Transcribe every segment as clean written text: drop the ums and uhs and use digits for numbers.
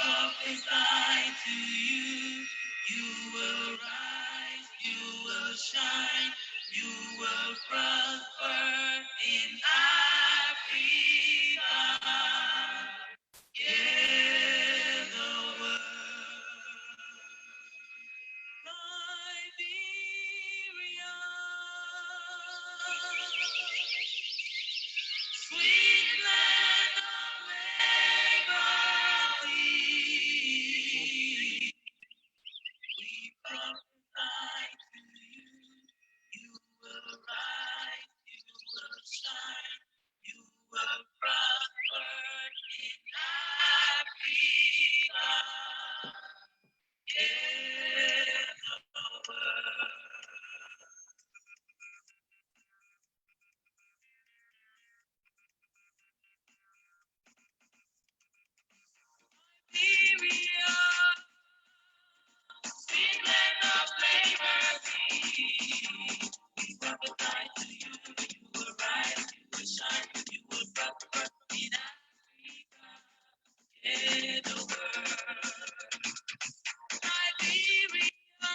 prophesy to you. You will rise, you will shine, you will prosper in Africa. Hear the word. Liberia, sweet land of liberty, we prophesy to you. You will rise, you will shine, you will prosper in Africa. Yeah, the word. Liberia, sweet land of liberty. We prophesy to you, you will rise, you will shine, you will prosper in Africa. Yeah, the word. Liberia,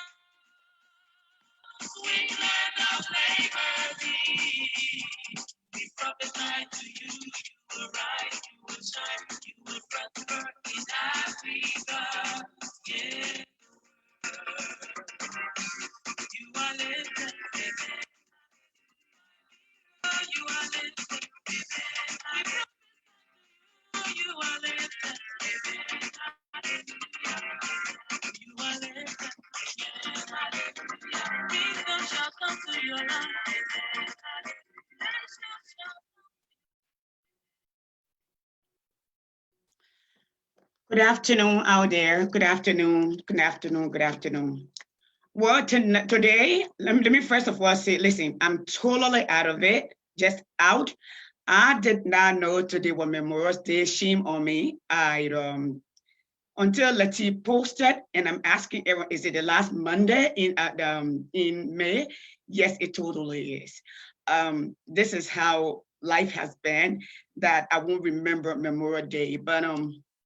sweet land of liberty. We prophesy to you, you will rise, you will shine, you will prosper in Africa. Yeah, you are lifted, amen. You are lifted, amen. You are lifted, amen. You are lifted, amen. Hallelujah. Kingdom shall come to your life, amen. Good afternoon out there. Good afternoon. Good afternoon. Good afternoon. Well, today, let me first of all say, listen, I'm totally out of it, just out. I did not know today was Memorial Day. Shame on me. Until Letty posted, and I'm asking everyone, is it the last Monday in May? Yes, it totally is. This is how life has been, that I won't remember Memorial Day, but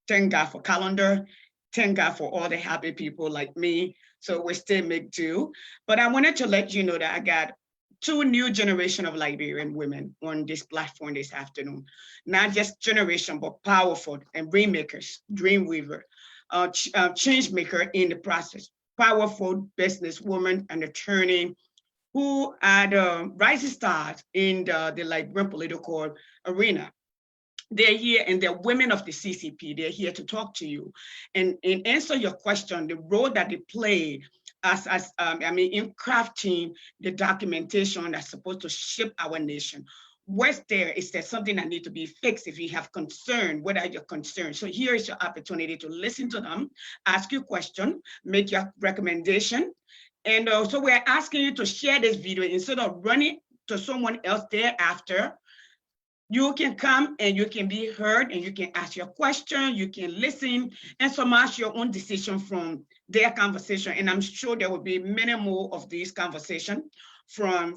thank God for calendar. Thank God for all the happy people like me. So we still make do. But I wanted to let you know that I got two new generation of Liberian women on this platform this afternoon. Not just generation, but powerful and rainmakers, dream weaver, change maker in the process, powerful businesswoman and attorney who had rising stars in the Liberian political arena. They're here and they're women of the CCP. They're here to talk to you and answer your question, the role that they play in crafting the documentation that's supposed to shape our nation. What's there? Is there something that needs to be fixed? If you have concern, what are your concerns? So here is your opportunity to listen to them, ask your question, make your recommendation. And so we're asking you to share this video instead of running to someone else thereafter. You can come and you can be heard and you can ask your question, you can listen and surmise your own decision from their conversation. And I'm sure there will be many more of these conversations from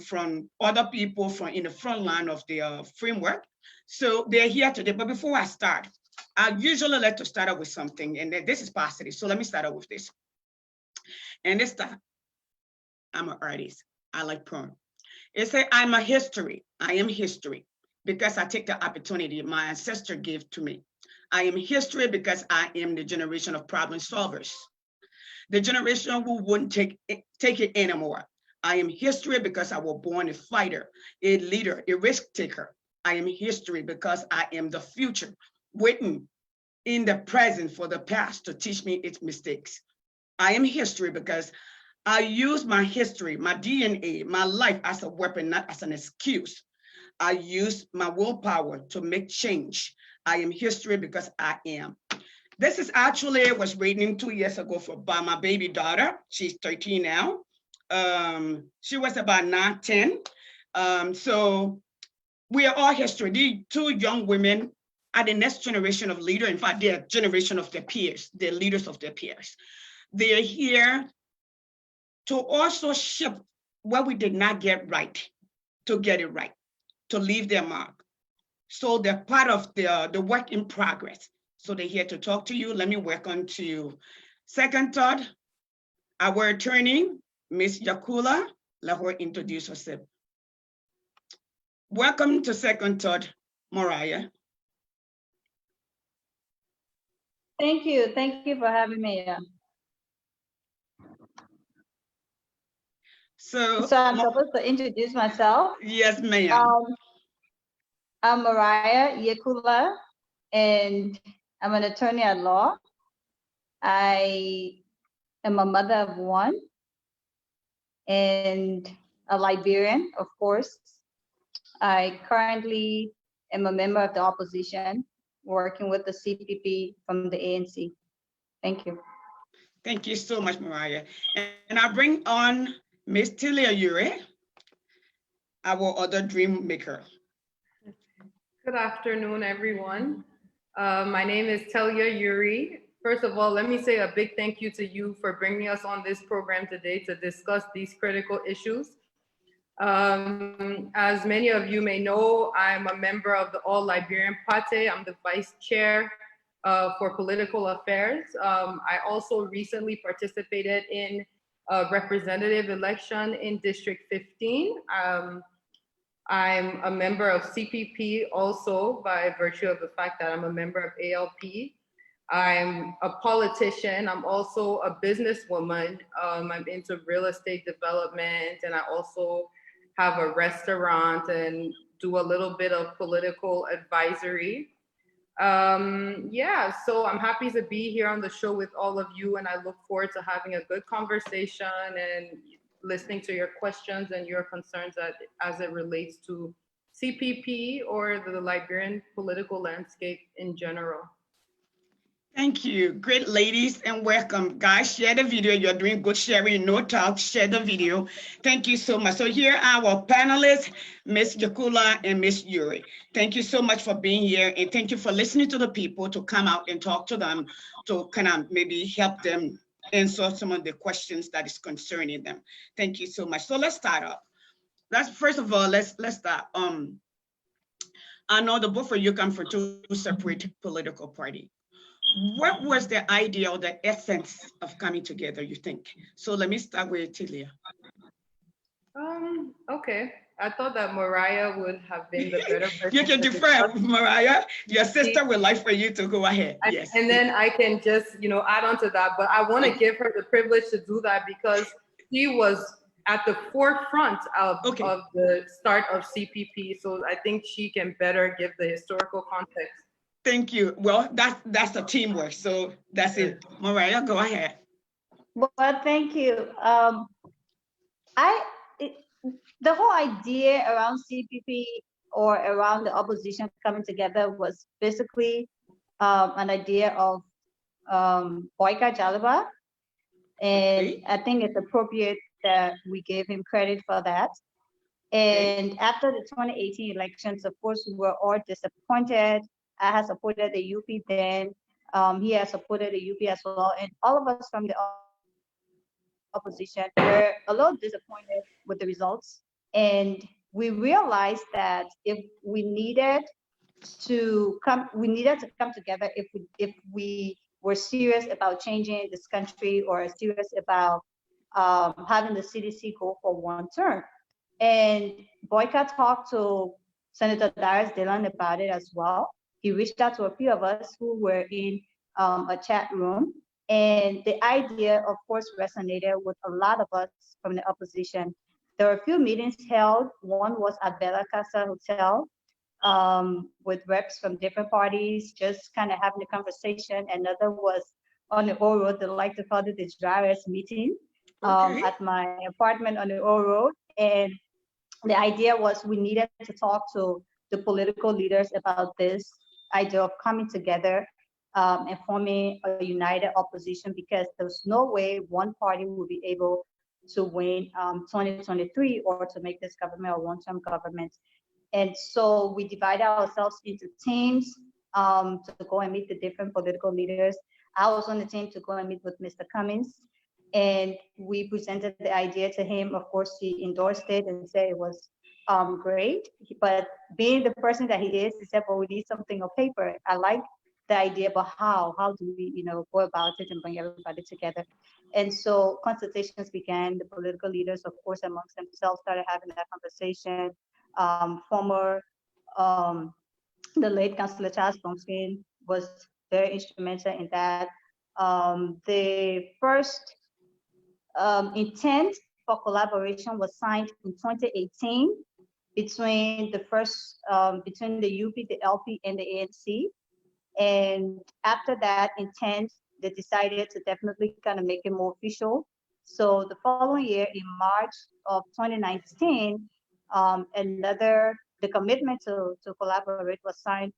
other people from in the front line of the framework. So they're here today. But before I start, I usually like to start out with something, and this is positive. So let me start out with this. And this time, I'm an artist. I like poem. It says, I'm a history. I am history because I take the opportunity my ancestor gave to me. I am history because I am the generation of problem solvers, the generation who wouldn't take it anymore. I am history because I was born a fighter, a leader, a risk taker. I am history because I am the future, waiting in the present for the past to teach me its mistakes. I am history because I use my history, my DNA, my life as a weapon, not as an excuse. I use my willpower to make change. I am history because I am. This is actually, I was waiting 2 years ago by my baby daughter. She's 13 now. She was about 9, 10. So we are all history. These two young women are the next generation of leaders. In fact, they're a generation of their peers. They're leaders of their peers. They're here to also shift what we did not get right, to get it right, to leave their mark. So they're part of the work in progress. So they're here to talk to you. Let me welcome to second thought, our attorney, Miss K.Yeakula. Let her introduce herself. Welcome to second thought, Moriah. Thank you. Thank you for having me. So I'm supposed to introduce myself. Yes, ma'am. I'm Moriah K.Yeakula, and I'm an attorney at law. I am a mother of one and a Liberian, of course. I currently am a member of the opposition, working with the CPP from the ANC. Thank you. Thank you so much, Moriah. And I bring on Miss Telia Urey, our other dream maker. Good afternoon, everyone. My name is Telia Urey. First of all, let me say a big thank you to you for bringing us on this program today to discuss these critical issues. As many of you may know, I'm a member of the All Liberian Party. I'm the vice chair for political affairs. I also recently participated in a representative election in District 15. I'm a member of CPP also by virtue of the fact that I'm a member of ALP. I'm a politician. I'm also a businesswoman. I'm into real estate development, and I also have a restaurant and do a little bit of political advisory. Yeah, so I'm happy to be here on the show with all of you, and I look forward to having a good conversation and listening to your questions and your concerns as it relates to CPP or the Liberian political landscape in general. Thank you. Great, ladies, and welcome. Guys, share the video. You're doing good sharing, no talk. Share the video. Thank you so much. So here are our panelists, Miss K.Yeakula and Miss Urey. Thank you so much for being here, and thank you for listening to the people, to come out and talk to them, to kind of maybe help them answer some of the questions that is concerning them. Thank you so much. So let's start up. First of all, let's start. I know the both of you come from two separate political parties. What was the idea or the essence of coming together, you think? So let me start with Telia. Okay. I thought that Moriah would have been the better person. You can defer, Moriah. Your sister would like for you to go ahead. Yes. And then I can just, add on to that. But I want to give her the privilege to do that because she was at the forefront of the start of CPP. So I think she can better give the historical context. Thank you. Well, that's the teamwork. So that's it. Moriah, go ahead. Well, thank you. The whole idea around CPP or around the opposition coming together was basically an idea of Boyka Jalaba. And I think it's appropriate that we gave him credit for that. And after the 2018 elections, of course, we were all disappointed. I had supported the UP then. He has supported the UP as well. And all of us from the opposition were a little disappointed with the results. And we realized that if we needed to come together if we were serious about changing this country or serious about having the CDC go for one term. And Boyka talked to Senator Darius Dillon about it as well. He reached out to a few of us who were in a chat room. And the idea, of course, resonated with a lot of us from the opposition. There were a few meetings held. One was at Bella Casa Hotel with reps from different parties, just kind of having a conversation. Another was on the O Road. They like to call it the Drivers meeting at my apartment on the O Road. And the idea was we needed to talk to the political leaders about this idea of coming together and forming a united opposition, because there's no way one party will be able to win 2023 or to make this government a long-term government. And so we divided ourselves into teams to go and meet the different political leaders. I was on the team to go and meet with Mr. Cummings, and we presented the idea to him. Of course, he endorsed it and said it was great. But being the person that he is, he said, well, we need something on paper. I like the idea about how do we, go about it and bring everybody together. And so consultations began. The political leaders, of course, amongst themselves started having that conversation. Former the late Councillor Charles Bonskin was very instrumental in that. The first intent for collaboration was signed in 2018 between between the UP, the LP, and the ANC. And after that intent, they decided to definitely kind of make it more official. So the following year, in March of 2019, the commitment to collaborate was signed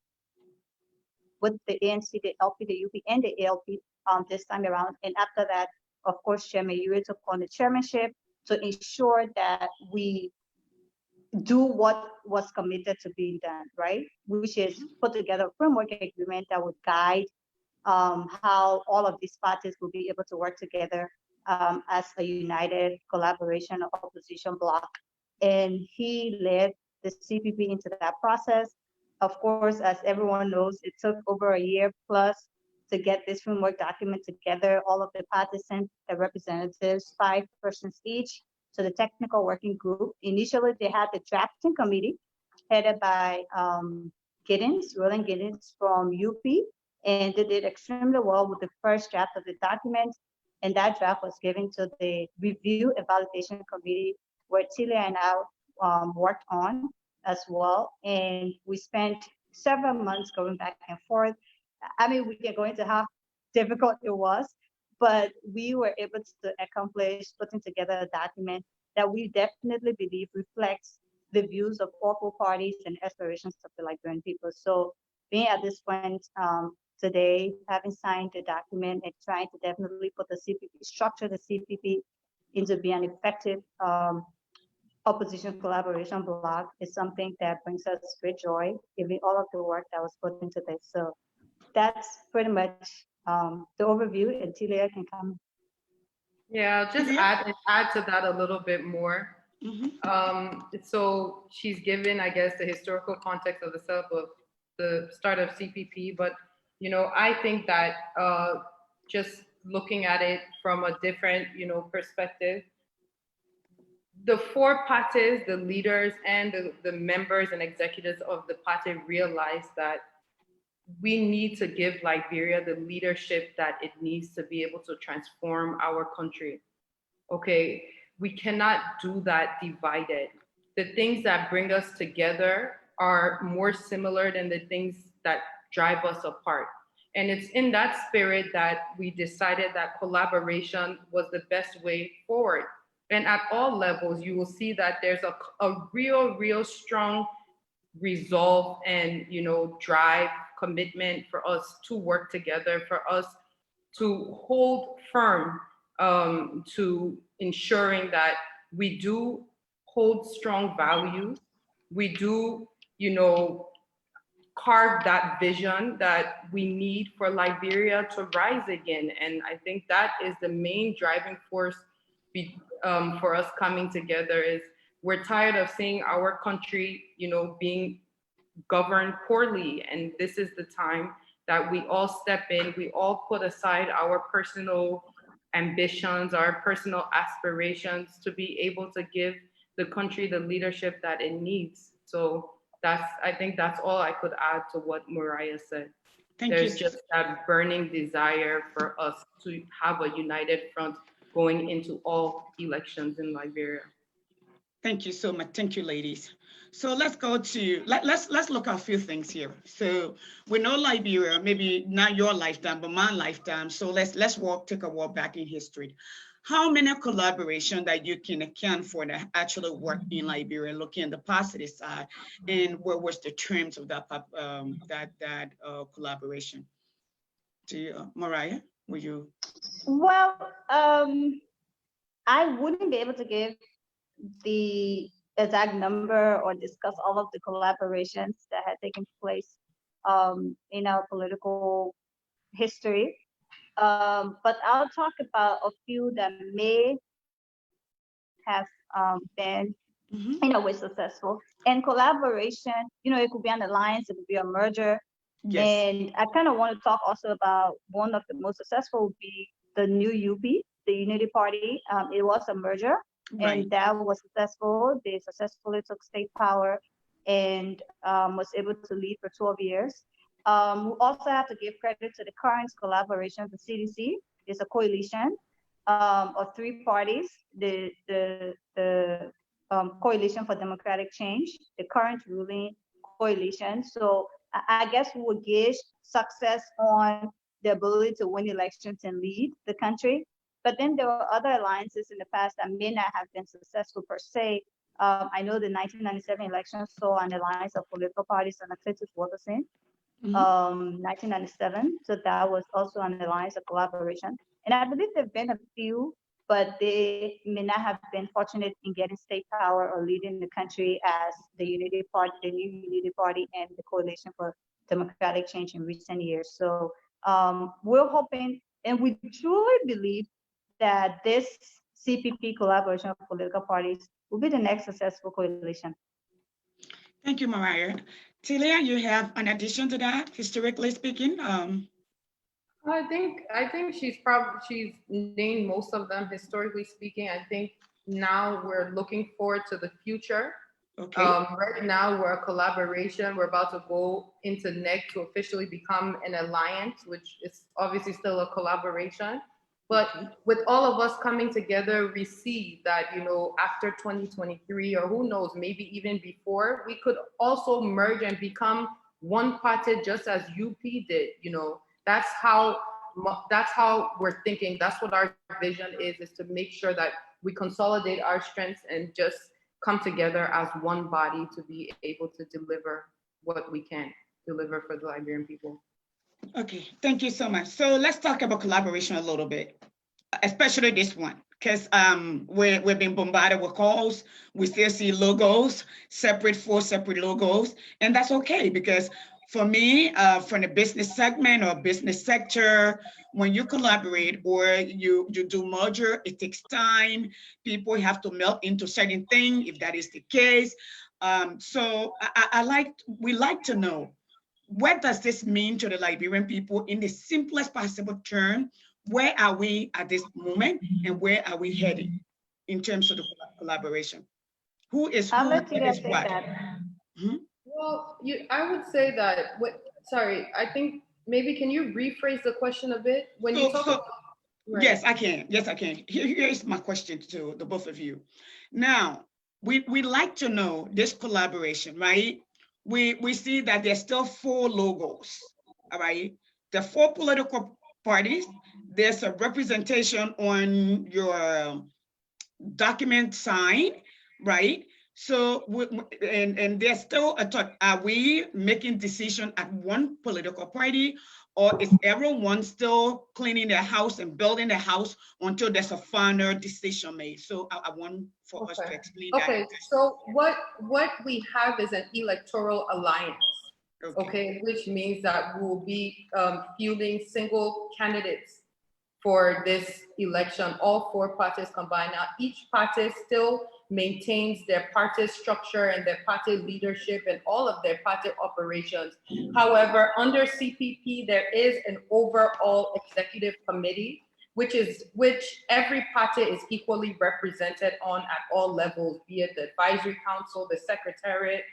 with the ANC, the LP, the UP, and the ALP this time around. And after that, of course, Chairman Urey took on the chairmanship to ensure that we do what was committed to being done, right? Which is put together a framework agreement that would guide how all of these parties will be able to work together as a united collaboration opposition bloc. And he led the CPP into that process. Of course, as everyone knows, it took over a year plus to get this framework document together. All of the parties sent their representatives, 5 persons each, to the technical working group. Initially, they had the drafting committee headed by Roland Giddens from UP, and they did extremely well with the first draft of the document. And that draft was given to the review and validation committee, where Telia and I worked on as well. And we spent several months going back and forth. I mean, we can go into how difficult it was, but we were able to accomplish putting together a document that we definitely believe reflects the views of all parties and aspirations of the Liberian people. So being at this point today, having signed the document and trying to definitely put the CPP, structure the CPP into being an effective opposition collaboration bloc is something that brings us great joy, given all of the work that was put into this. So that's pretty much the overview, and Telia can come. Yeah, just add to that a little bit more. So she's given, I guess, the historical context of the start of CPP, but I think that just looking at it from a different, perspective, the 4 parties, the leaders, and the members and executives of the party realized that we need to give Liberia the leadership that it needs to be able to transform our country. Okay, we cannot do that divided. The things that bring us together are more similar than the things that drive us apart. And it's in that spirit that we decided that collaboration was the best way forward. And at all levels, you will see that there's a real strong resolve and drive, commitment for us to work together, for us to hold firm to ensuring that we do hold strong values, we do carve that vision that we need for Liberia to rise again. And I think that is the main driving force for us coming together. Is we're tired of seeing our country being governed poorly, and this is the time that we all step in, we all put aside our personal ambitions, our personal aspirations to be able to give the country the leadership that it needs. So I think that's all I could add to what Moriah said. There's just that burning desire for us to have a united front going into all elections in Liberia. Thank you so much. Thank you, ladies. So let's go to, let's look at a few things here. So we know Liberia, maybe not your lifetime, but my lifetime. So let's take a walk back in history. How many collaboration that you can account for that actually work in Liberia, looking at the positive side, and what was the terms of that collaboration? Moriah, will you? Well, I wouldn't be able to give the exact number or discuss all of the collaborations that had taken place in our political history. But I'll talk about a few that may have been in a way successful. And collaboration, it could be an alliance, it could be a merger, Yes. And I kind of want to talk also about one of the most successful would be the new UP, the Unity Party. It was a merger, Right. and that was successful. They successfully took state power and was able to lead for 12 years. We also have to give credit to the current collaboration. The CDC is a coalition of three parties: the Coalition for Democratic Change, the current ruling coalition. So I guess we would gauge success on the ability to win elections and lead the country. But then there were other alliances in the past that may not have been successful per se. I know the 1997 elections saw an alliance of political parties and Clinton Wilkerson, Mhm. 1997. So that was also an alliance of collaboration. And I believe there have been a few, but they may not have been fortunate in getting state power or leading the country as the Unity Party, the new Unity Party, and the Coalition for Democratic Change in recent years. So we're hoping, and we truly believe that this CPP collaboration of political parties will be the next successful coalition. Thank you, Moriah. Telia, you have an addition to that, historically speaking? I think she's named most of them. Historically speaking, I think now we're looking forward to the future. Okay. Right now we're a collaboration. We're about to go into NEC to officially become an alliance, which is obviously still a collaboration. But Okay. with all of us coming together, we see that, after 2023, or who knows, maybe even before, we could also merge and become one party, just as UP did. That's how we're thinking. That's what our vision is to make sure that we consolidate our strengths and just come together as one body to be able to deliver what we can deliver for the Liberian people. Okay, thank you so much. So let's talk about collaboration a little bit, especially this one, because we've been bombarded with calls. We still see logos, four separate logos, and that's okay because for me, from the business segment or business sector, when you collaborate or you do merger, it takes time. People have to melt into certain things if that is the case. So we like to know, what does this mean to the Liberian people in the simplest possible term? Where are we at this moment and where are we heading in terms of the collaboration? Who is I'll who? let you What guys is take what? that. Mhm. Well, I would say that. Sorry, I think maybe can you rephrase the question a bit when you talk So about? Right. yes, I can. Yes, I can. Here's my question to the both of you. Now, we like to know this collaboration, right? We see that there's still four logos, all right? The four political parties, there's a representation on your document sign, right? So, and there's still a thought, are we making decision at one political party, or is everyone still cleaning their house and building the house until there's a final decision made? So I want for us to Okay. explain that. Okay. So what we have is an electoral alliance. Okay, which means that we will be fielding single candidates for this election, all four parties combined. Now, each party still maintains their party structure and their party leadership and all of their party operations. However, under CPP, there is an overall executive committee, which every party is equally represented on at all levels, be it the advisory council, the secretariat,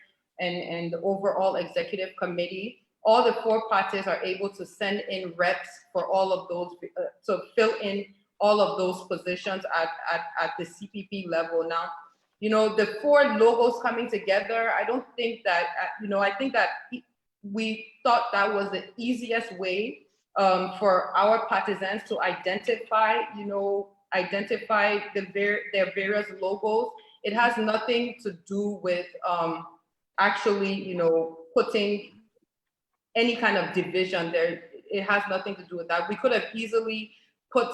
and the overall executive committee. All the four parties are able to send in reps for all of those, to fill in all of those positions at the CPP level. Now, the four logos coming together, I don't think that, I think that we thought that was the easiest way for our partisans to identify their various logos. It has nothing to do with actually, putting any kind of division there. It has nothing to do with that. We could have easily put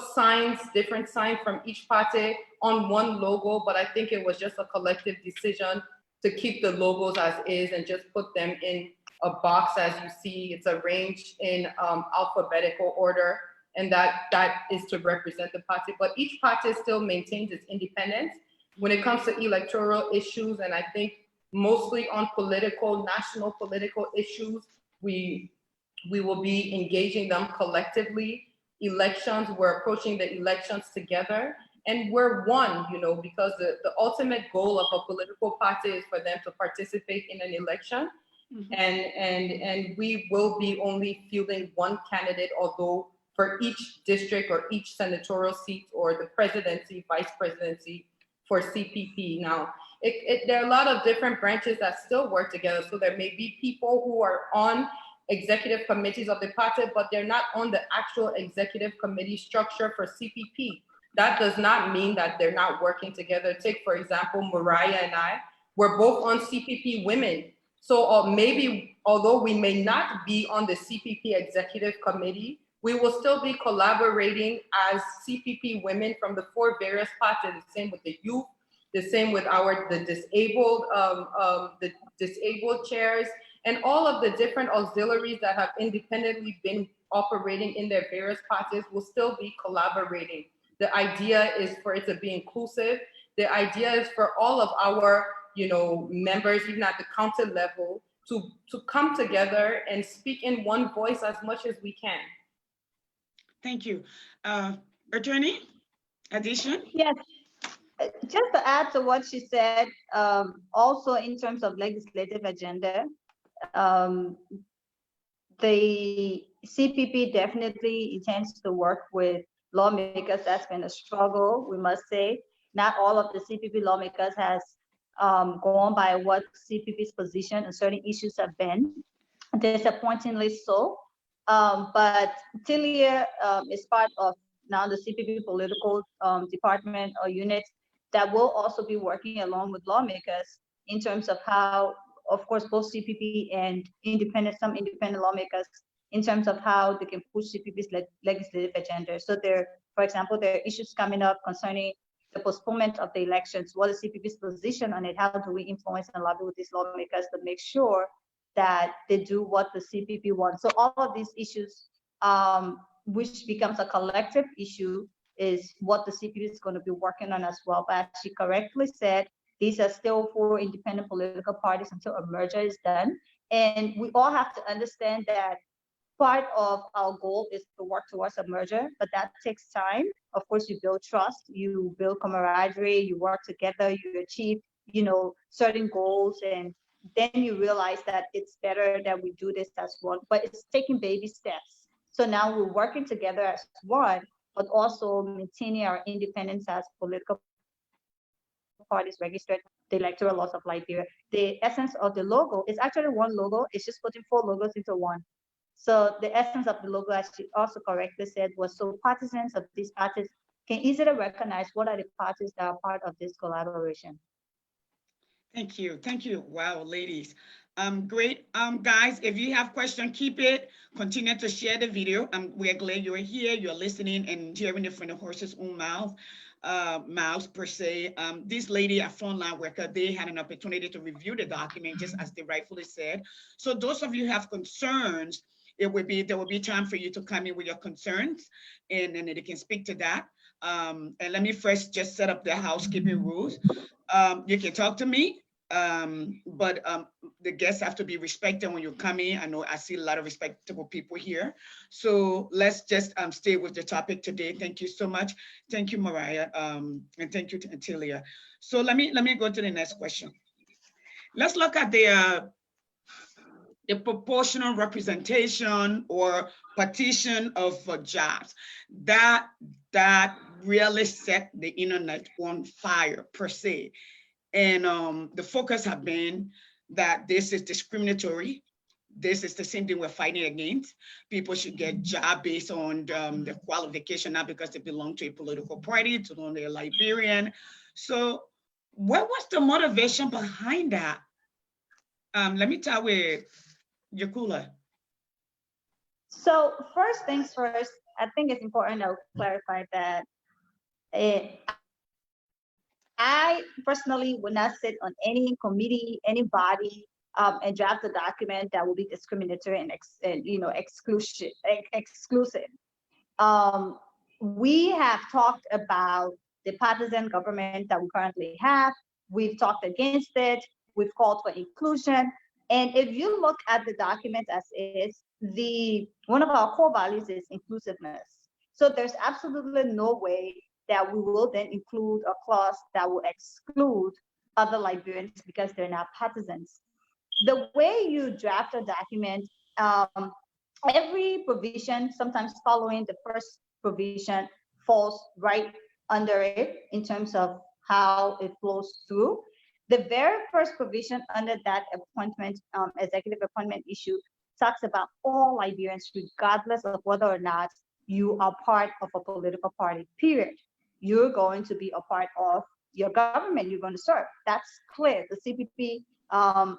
different signs from each party on one logo, but I think it was just a collective decision to keep the logos as is and just put them in a box. As you see, it's arranged in alphabetical order, and that is to represent the party. But each party still maintains its independence when it comes to electoral issues, and I think mostly on national political issues, we We will be engaging them collectively. Elections, we're approaching the elections together, and we're one, because the ultimate goal of a political party is for them to participate in an election. Mm-hmm. And we will be only fielding one candidate, although for each district or each senatorial seat or the presidency, vice presidency for CPP. Now, there are a lot of different branches that still work together. So there may be people who are on executive committees of the party, but they're not on the actual executive committee structure for CPP. That does not mean that they're not working together. Take, for example, Moriah and I, we're both on CPP Women. So maybe, although we may not be on the CPP executive committee, we will still be collaborating as CPP Women from the 4 various parties, the same with the youth, the same with the disabled chairs, and all of the different auxiliaries that have independently been operating in their various parties will still be collaborating. The idea is for it to be inclusive. The idea is for all of our, members, even at the county level, to come together and speak in one voice as much as we can. Thank you. Attorney, addition? Yes. Just to add to what she said, also in terms of legislative agenda, the CPP definitely intends to work with lawmakers. That's been a struggle, we must say. Not all of the CPP lawmakers has gone by what CPP's position on certain issues have been, disappointingly so. But Telia is part of now the CPP political department or unit that will also be working along with lawmakers in terms of how, of course, both CPP and some independent lawmakers, in terms of how they can push CPP's legislative agenda. So for example, there are issues coming up concerning the postponement of the elections. What is CPP's position on it? How do we influence and lobby with these lawmakers to make sure that they do what the CPP wants? So all of these issues, which becomes a collective issue, is what the CPP is going to be working on as well. But as she correctly said, these are still 4 independent political parties until a merger is done. And we all have to understand that part of our goal is to work towards a merger, but that takes time. Of course, you build trust, you build camaraderie, you work together, you achieve, certain goals, and then you realize that it's better that we do this as one, but it's taking baby steps. So now we're working together as one, but also maintaining our independence as political parties registered the electoral laws of Liberia. The essence of the logo is actually one logo. It's just putting 4 logos into one. So the essence of the logo, as she also correctly said, was so partisans of these parties can easily recognize what are the parties that are part of this collaboration. Thank you. Thank you. Wow, ladies. Great. Guys, if you have questions, keep it. Continue to share the video. We're glad you're here. You're listening and hearing it from the horse's own mouths per se. This lady, a frontline worker, they had an opportunity to review the document, just as they rightfully said. So those of you who have concerns, there will be time for you to come in with your concerns, and then they can speak to that. And let me first just set up the housekeeping rules. You can talk to me, but the guests have to be respected when you come in. I know I see a lot of respectable people here. So let's just stay with the topic today. Thank you so much. Thank you, Moriah, and thank you to Telia. So let me go to the next question. Let's look at the proportional representation or partition of jobs. That really set the internet on fire per se. And the focus have been that this is discriminatory. This is the same thing we're fighting against. People should get job based on the qualification, not because they belong to a political party, to know they're Liberian. So what was the motivation behind that? Let me start with K.Yeakula. So first things first, I think it's important to clarify that I personally would not sit on any committee, any body, and draft a document that will be discriminatory and exclusive. We have talked about the partisan government that we currently have. We've talked against it. We've called for inclusion. And if you look at the document as is, one of our core values is inclusiveness. So there's absolutely no way that we will then include a clause that will exclude other Liberians because they're not partisans. The way you draft a document, every provision, sometimes following the first provision, falls right under it in terms of how it flows through. The very first provision under that appointment, executive appointment issue, talks about all Liberians, regardless of whether or not you are part of a political party, period. You're going to be a part of your government, you're going to serve. That's clear. The CPP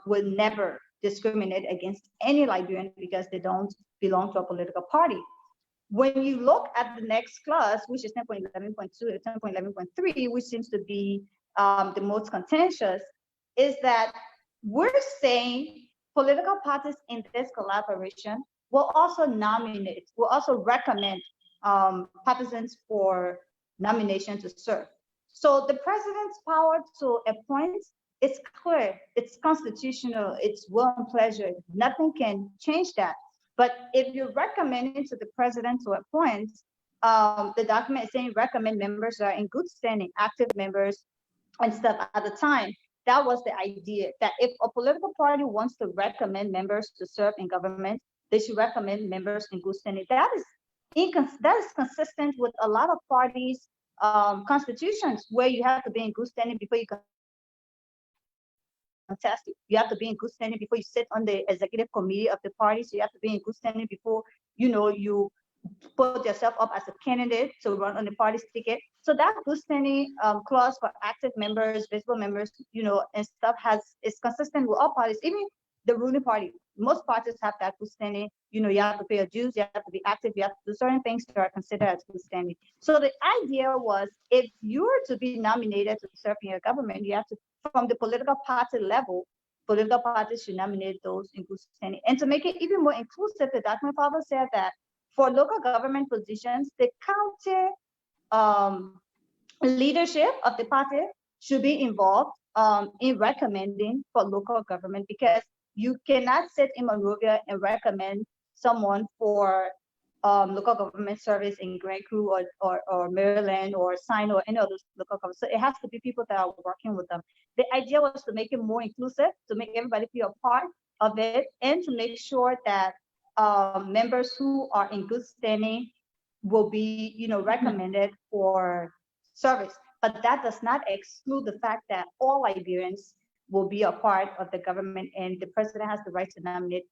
will never discriminate against any Liberian because they don't belong to a political party. When you look at the next clause, which is 10.11.2 to 10.11.3, which seems to be the most contentious, is that we're saying political parties in this collaboration will also nominate, will also recommend partisans for nomination to serve. So the president's power to appoint is clear, it's constitutional, it's will and pleasure. Nothing can change that. But if you're recommending to the president to appoint, the document is saying recommend members who are in good standing, active members and stuff at the time. That was the idea, that if a political party wants to recommend members to serve in government, they should recommend members in good standing. That is consistent with a lot of parties' constitutions, where you have to be in good standing before you contest. You have to be in good standing before you sit on the executive committee of the party. So you have to be in good standing before you put yourself up as a candidate to run on the party's ticket. So that good standing clause for active members, visible members, and stuff is consistent with all parties, even the ruling party. Most parties have that good standing. You have to pay your dues, you have to be active, you have to do certain things that are considered as good standing. So the idea was, if you were to be nominated to serve in your government, you have to, from the political party level, political parties should nominate those in good standing. And to make it even more inclusive, the document father said that for local government positions, the county leadership of the party should be involved in recommending for local government, because you cannot sit in Monrovia and recommend someone for local government service in Grand Crew or Maryland or Sino or any of those local governments. So it has to be people that are working with them. The idea was to make it more inclusive, to make everybody feel a part of it, and to make sure that members who are in good standing will be, recommended for service. But that does not exclude the fact that all Liberians will be a part of the government, and the president has the right to nominate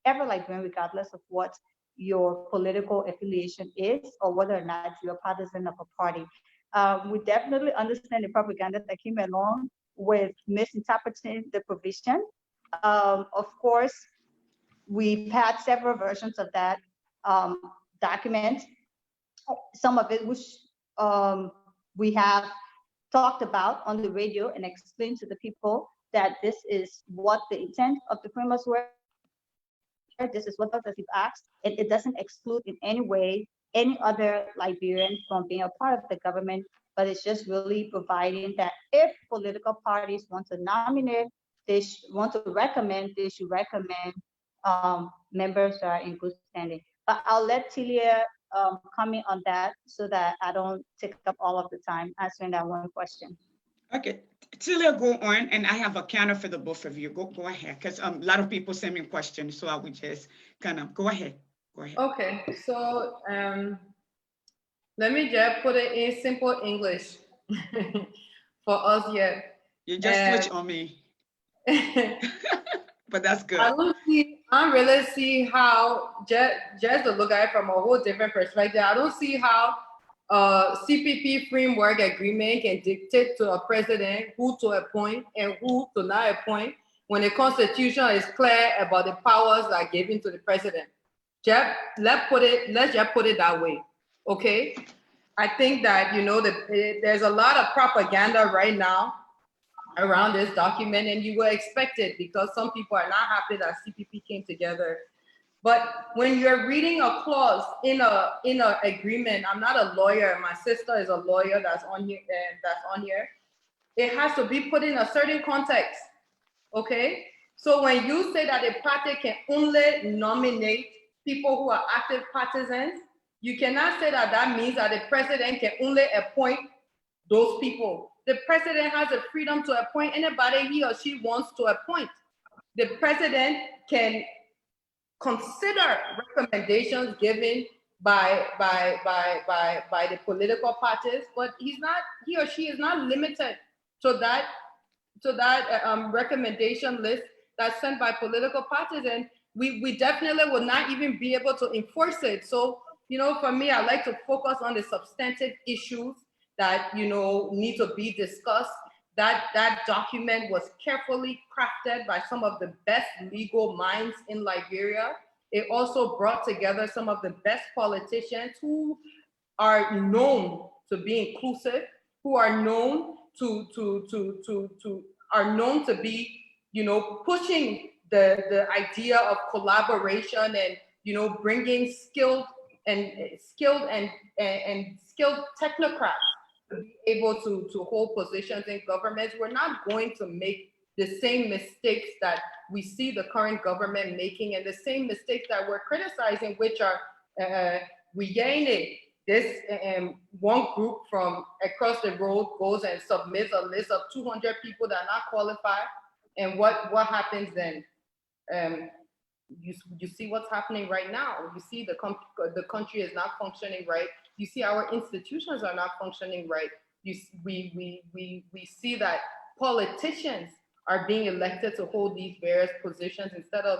every Liberian, regardless of what your political affiliation is or whether or not you're a partisan of a party. We definitely understand the propaganda that came along with misinterpreting the provision. Of course, we've had several versions of that document. Some of it which we have talked about on the radio and explained to the people that this is what the intent of the framers were. This is what you've asked, and it doesn't exclude in any way any other Liberian from being a part of the government, but it's just really providing that if political parties want to nominate, they want to recommend, they should recommend members that are in good standing. But I'll let Telia comment on that so that I don't take up all of the time answering that one question. Okay, Telia, go on, and I have a counter for the both of you. Go ahead, because a lot of people send me questions, so I would just kind of go ahead. Okay, so let me just put it in simple English for us here. You just switch on me, but that's good. I don't really see how, just to look at it from a whole different perspective, I don't see how CPP framework agreement can dictate to a president who to appoint and who to not appoint when the Constitution is clear about the powers that are given to the president. Let's just put it that way, okay? I think that, there's a lot of propaganda right now around this document, and you will expect it because some people are not happy that CPP came together. But when you're reading a clause in a agreement, I'm not a lawyer. My sister is a lawyer that's on here. It has to be put in a certain context, okay? So when you say that a party can only nominate people who are active partisans, you cannot say that that means that the president can only appoint those people. The president has the freedom to appoint anybody he or she wants to appoint. The president can consider recommendations given by the political parties, but he or she is not limited to that recommendation list that's sent by political parties, and we definitely will not even be able to enforce it. So, for me, I like to focus on the substantive issues that, need to be discussed. That document was carefully crafted by some of the best legal minds in Liberia. It also brought together some of the best politicians who are known to be inclusive, who are known to be, pushing the idea of collaboration and, bringing skilled technocrats to be able to hold positions in governments. We're not going to make the same mistakes that we see the current government making, and the same mistakes that we're criticizing, which are this one group from across the road goes and submits a list of 200 people that are not qualified, and what happens then? You see what's happening right now. You see the country is not functioning right. You see our institutions are not functioning right. We see that politicians are being elected to hold these various positions instead of,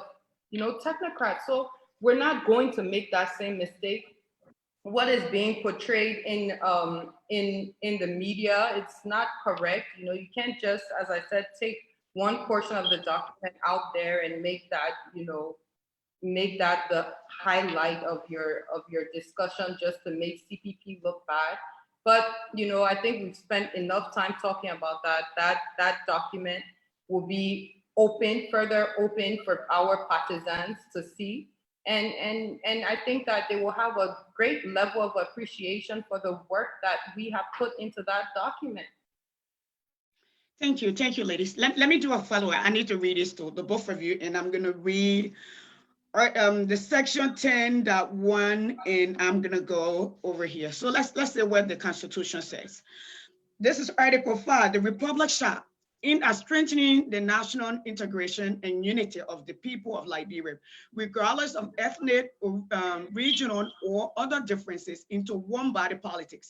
technocrats. So we're not going to make that same mistake. What is being portrayed in the media, it's not correct. You can't just, as I said, take one portion of the document out there and make that the highlight of your discussion just to make CPP look bad. But I think we've spent enough time talking about that document will be further open for our partisans to see. And I think that they will have a great level of appreciation for the work that we have put into that document. Thank you, ladies. Let me do a follow-up. I need to read this to the both of you, and I'm gonna read the section 10.1, and I'm gonna go over here. So let's say what the Constitution says. This is Article 5. The Republic shall, in strengthening the national integration and unity of the people of Liberia, regardless of ethnic, regional, or other differences, into one body politics,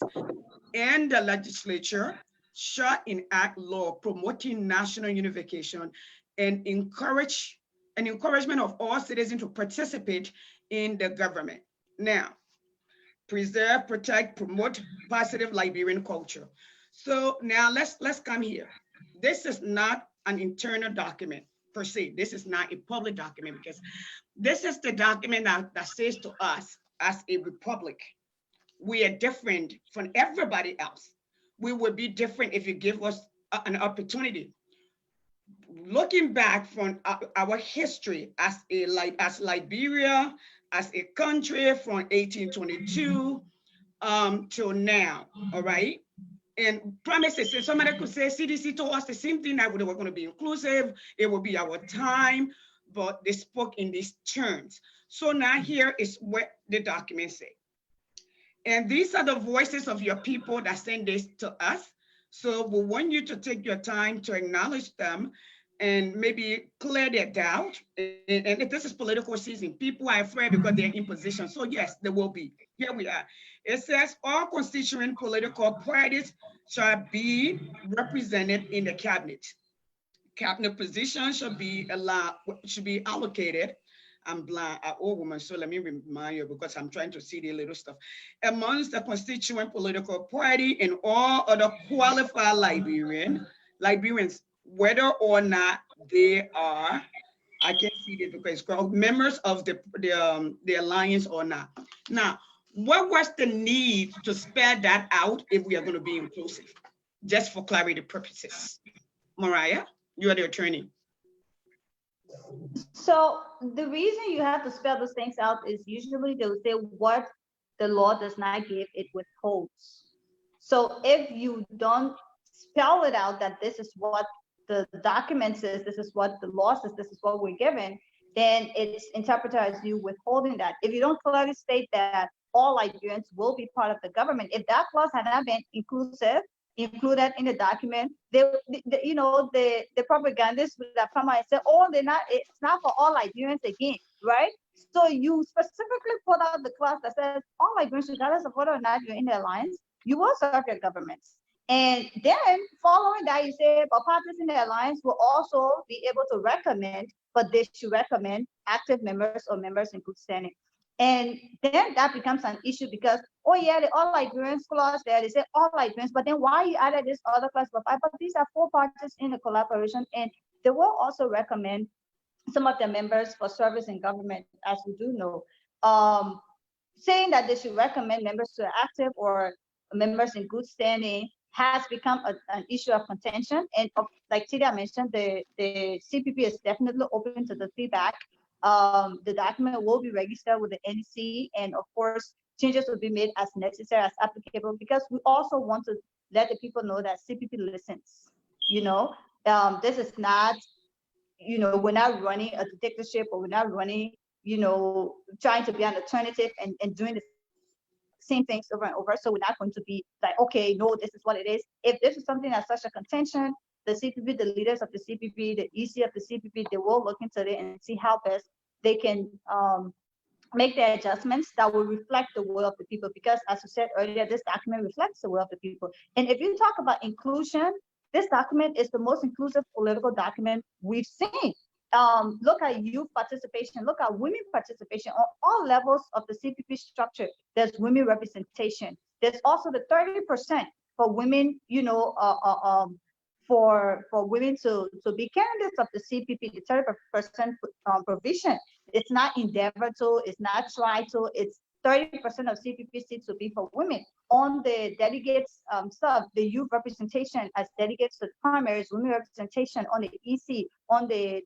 and the legislature shall enact law promoting national unification and encouragement of all citizens to participate in the government. Now, preserve, protect, promote positive Liberian culture. So now let's come here. This is not an internal document per se. This is not a public document, because this is the document that says to us as a republic, we are different from everybody else. We would be different if you give us an opportunity. Looking back from our history as Liberia, as a country from 1822 till now, all right? And promises, and somebody could say CDC told us the same thing, that we were going to be inclusive, it will be our time, but they spoke in these terms. So now here is what the documents say. And these are the voices of your people that send this to us. So we want you to take your time to acknowledge them and maybe clear their doubt. And this is political season. People are afraid because they're in position. So yes, there will be. Here we are. It says all constituent political parties shall be represented in the cabinet. Cabinet positions should be allocated. I'm blind, an old woman, so let me remind you, because I'm trying to see the little stuff. Amongst the constituent political party and all other qualified Liberians, whether or not they are, I can't see this because it's called members of the alliance or not. Now, what was the need to spell that out if we are going to be inclusive? Just for clarity purposes. Moriah, you are the attorney. So the reason you have to spell those things out is usually they'll say what the law does not give, it withholds. So if you don't spell it out that this is what the document says this is what the law says, this is what we're given, then it's interpreted as you withholding that. If you don't clearly state that all Liberians will be part of the government, if that clause had not been included in the document, the propagandists would have come out and said, oh, it's not for all Liberians again, right? So you specifically put out the clause that says all Liberians, regardless of whether or not you're in the alliance, you will serve your governments. And then following that, you say, but parties in the alliance will also be able to recommend, but they should recommend active members or members in good standing. And then that becomes an issue because, oh yeah, the all Liberians clause there, they say all Liberians, but then why you added this other clause? But these are 4 parties in the collaboration, and they will also recommend some of their members for service in government, as we do know. Saying that they should recommend members to active or members in good standing has become an issue of contention. And like Telia mentioned, the CPP is definitely open to the feedback. The document will be registered with the NEC, and of course, changes will be made as necessary, as applicable, because we also want to let the people know that CPP listens. This is not, we're not running a dictatorship, or we're not running, trying to be an alternative and doing the same things over and over. So we're not going to be like, okay, no, this is what it is. If this is something that's such a contention, the CPP, the leaders of the CPP, the EC of the CPP, they will look into it and see how best they can make the adjustments that will reflect the will of the people. Because as you said earlier, this document reflects the will of the people. And if you talk about inclusion, this document is the most inclusive political document we've seen. Look at youth participation, look at women participation on all levels of the CPP structure. There's women representation. There's also the 30% for women, for women to be candidates of the CPP, the 30% provision. It's not endeavor to, it's not try to, it's 30% of CPP seats will be for women. On the delegates sub, the youth representation as delegates to the primaries, women representation on the EC, on the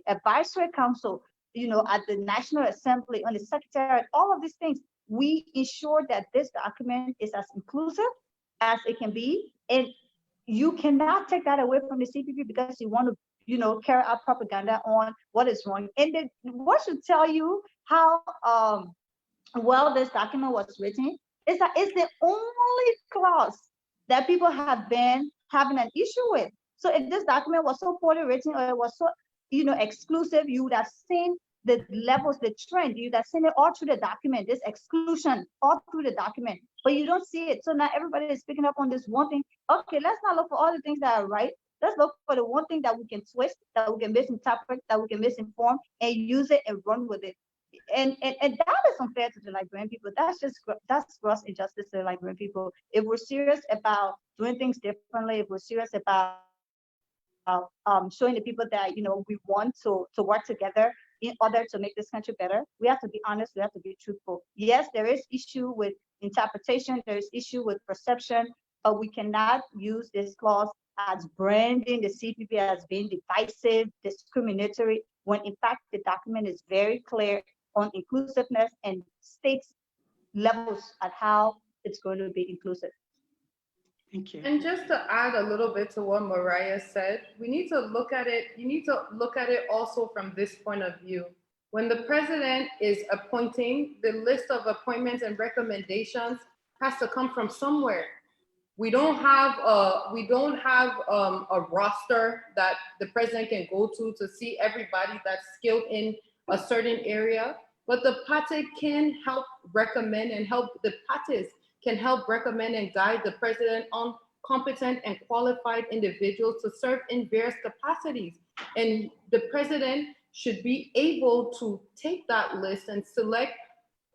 advisory council, at the National Assembly, on the secretariat, all of these things, we ensure that this document is as inclusive as it can be. And you cannot take that away from the CPP because you want to, carry out propaganda on what is wrong. And then what should tell you how well this document was written is that it's the only clause that people have been having an issue with. So if this document was so poorly written, or it was so, exclusive, you would have seen the levels, the trend, you would have seen it all through the document, this exclusion all through the document, but you don't see it. So now everybody is picking up on this one thing. Okay, let's not look for all the things that are right. Let's look for the one thing that we can twist, that we can misinterpret, that we can misinform, and use it and run with it. And that is unfair to the Liberian people. That's gross injustice to the Liberian people. If we're serious about doing things differently, if we're serious about showing the people that we want to work together in order to make this country better, we have to be honest, we have to be truthful. Yes, there is issue with interpretation, there is issue with perception, but we cannot use this clause as branding the CPP as being divisive, discriminatory, when in fact the document is very clear on inclusiveness and states levels at how it's going to be inclusive. Thank you. And just to add a little bit to what Moriah said, we need to look at it, you need to look at it also from this point of view. When the president is appointing, the list of appointments and recommendations has to come from somewhere. We don't have a roster that the president can go to see everybody that's skilled in a certain area, but the party can help recommend and help the parties can help recommend and guide the president on competent and qualified individuals to serve in various capacities. And the president should be able to take that list and select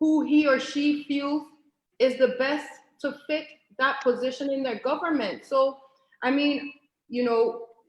who he or she feels is the best to fit that position in their government. So, I mean,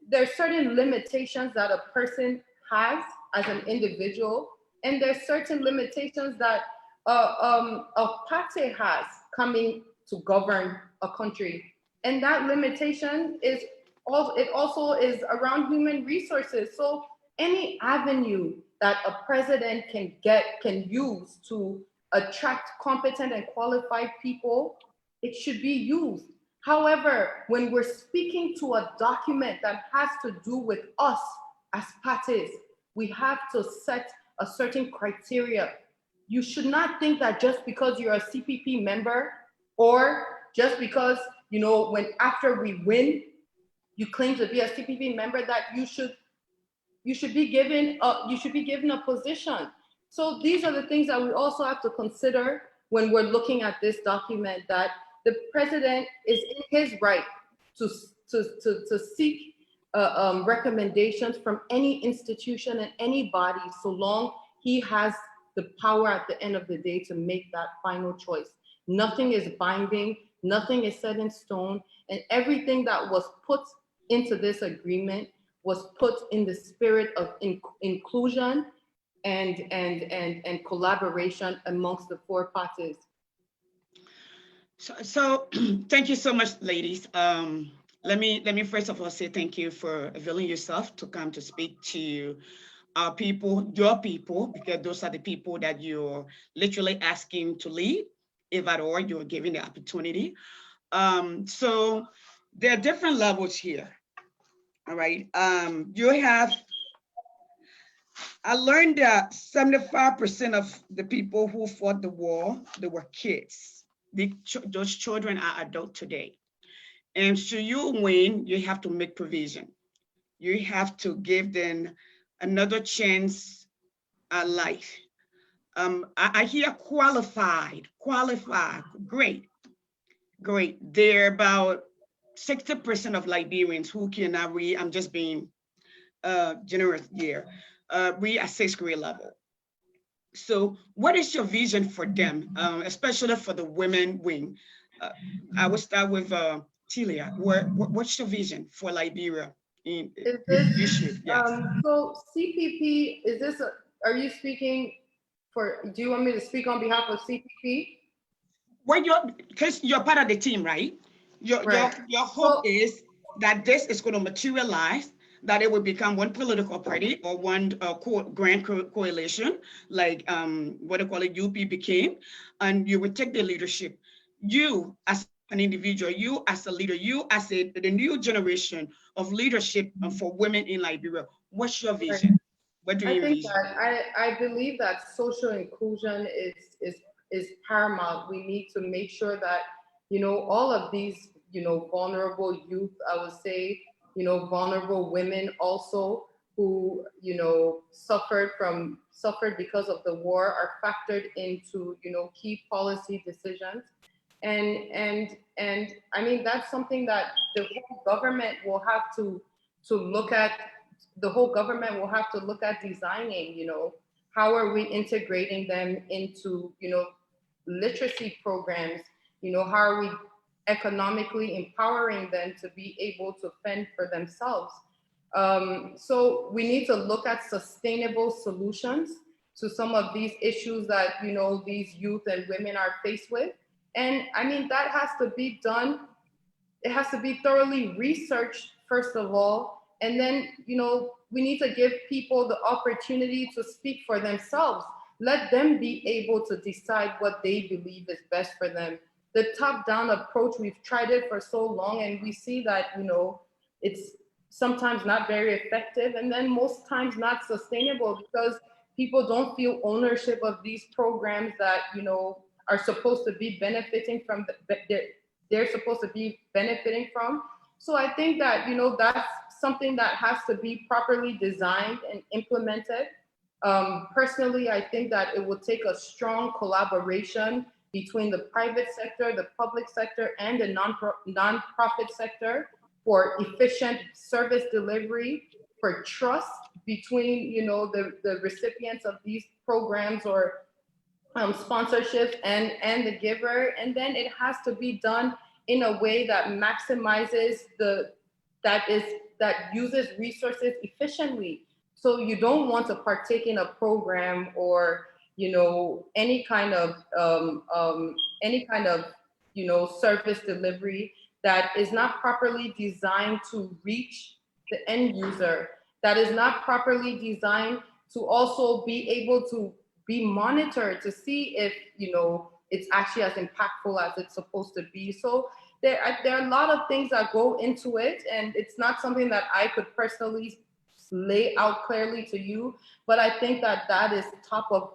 there's certain limitations that a person has as an individual, and there's certain limitations that a party has coming to govern a country. And that limitation is also is around human resources. So any avenue that a president can use to attract competent and qualified people, it should be used. However, when we're speaking to a document that has to do with us as parties, we have to set a certain criteria. You should not think that just because you're a CPP member, or just because, when after we win, you claim to be a CPP member, that you should be given a position. So these are the things that we also have to consider when we're looking at this document, that the president is in his right to seek recommendations from any institution and any body, so long he has the power at the end of the day to make that final choice. Nothing is binding, nothing is set in stone, and everything that was put into this agreement was put in the spirit of inclusion and collaboration amongst the four parties. So thank you so much, ladies. Let me first of all say thank you for availing yourself to come to speak to our people, your people, because those are the people that you're literally asking to lead, if at all you're giving the opportunity. So there are different levels here. All right. I learned that 75% of the people who fought the war, they were kids. Those children are adult today. And should you win, you have to make provision. You have to give them another chance at life. I hear qualified, great. There are about 60% of Liberians who cannot read. I'm just being generous here. Read at 6th grade level. So what is your vision for them, especially for the women wing? I will start with Telia. What's your vision for Liberia? You should, yes. So CPP, are you speaking do you want me to speak on behalf of CPP? Well, because you're part of the team, right? Right. Your hope is that this is going to materialize, that it will become one political party or one grand coalition, like what they call it, UP became, and you will take the leadership. You as an individual, you as a leader, you as the new generation of leadership for women in Liberia. What's your vision? What do you envision? I believe that social inclusion is paramount. We need to make sure that, all of these, vulnerable youth, I would say, vulnerable women also, who, suffered because of the war, are factored into, key policy decisions. And I mean, that's something that the whole government will have to look at. The whole government will have to look at designing, how are we integrating them into, literacy programs, how are we economically empowering them to be able to fend for themselves. So we need to look at sustainable solutions to some of these issues that, these youth and women are faced with. And I mean, that has to be done. It has to be thoroughly researched, first of all. And then, we need to give people the opportunity to speak for themselves. Let them be able to decide what they believe is best for them. The top-down approach, we've tried it for so long, and we see that, it's sometimes not very effective, and then most times not sustainable, because people don't feel ownership of these programs that, are supposed to be benefiting from, they're supposed to be benefiting from. So I think that, that's something that has to be properly designed and implemented. Personally, I think that it will take a strong collaboration between the private sector, the public sector, and the non-profit sector for efficient service delivery, for trust between, the recipients of these programs or sponsorships and the giver. And then it has to be done in a way that maximizes that uses resources efficiently. So you don't want to partake in a program or, any kind of service delivery that is not properly designed to reach the end user, that is not properly designed to also be able to be monitored to see if, it's actually as impactful as it's supposed to be. So there are a lot of things that go into it, and it's not something that I could personally lay out clearly to you, but I think that that is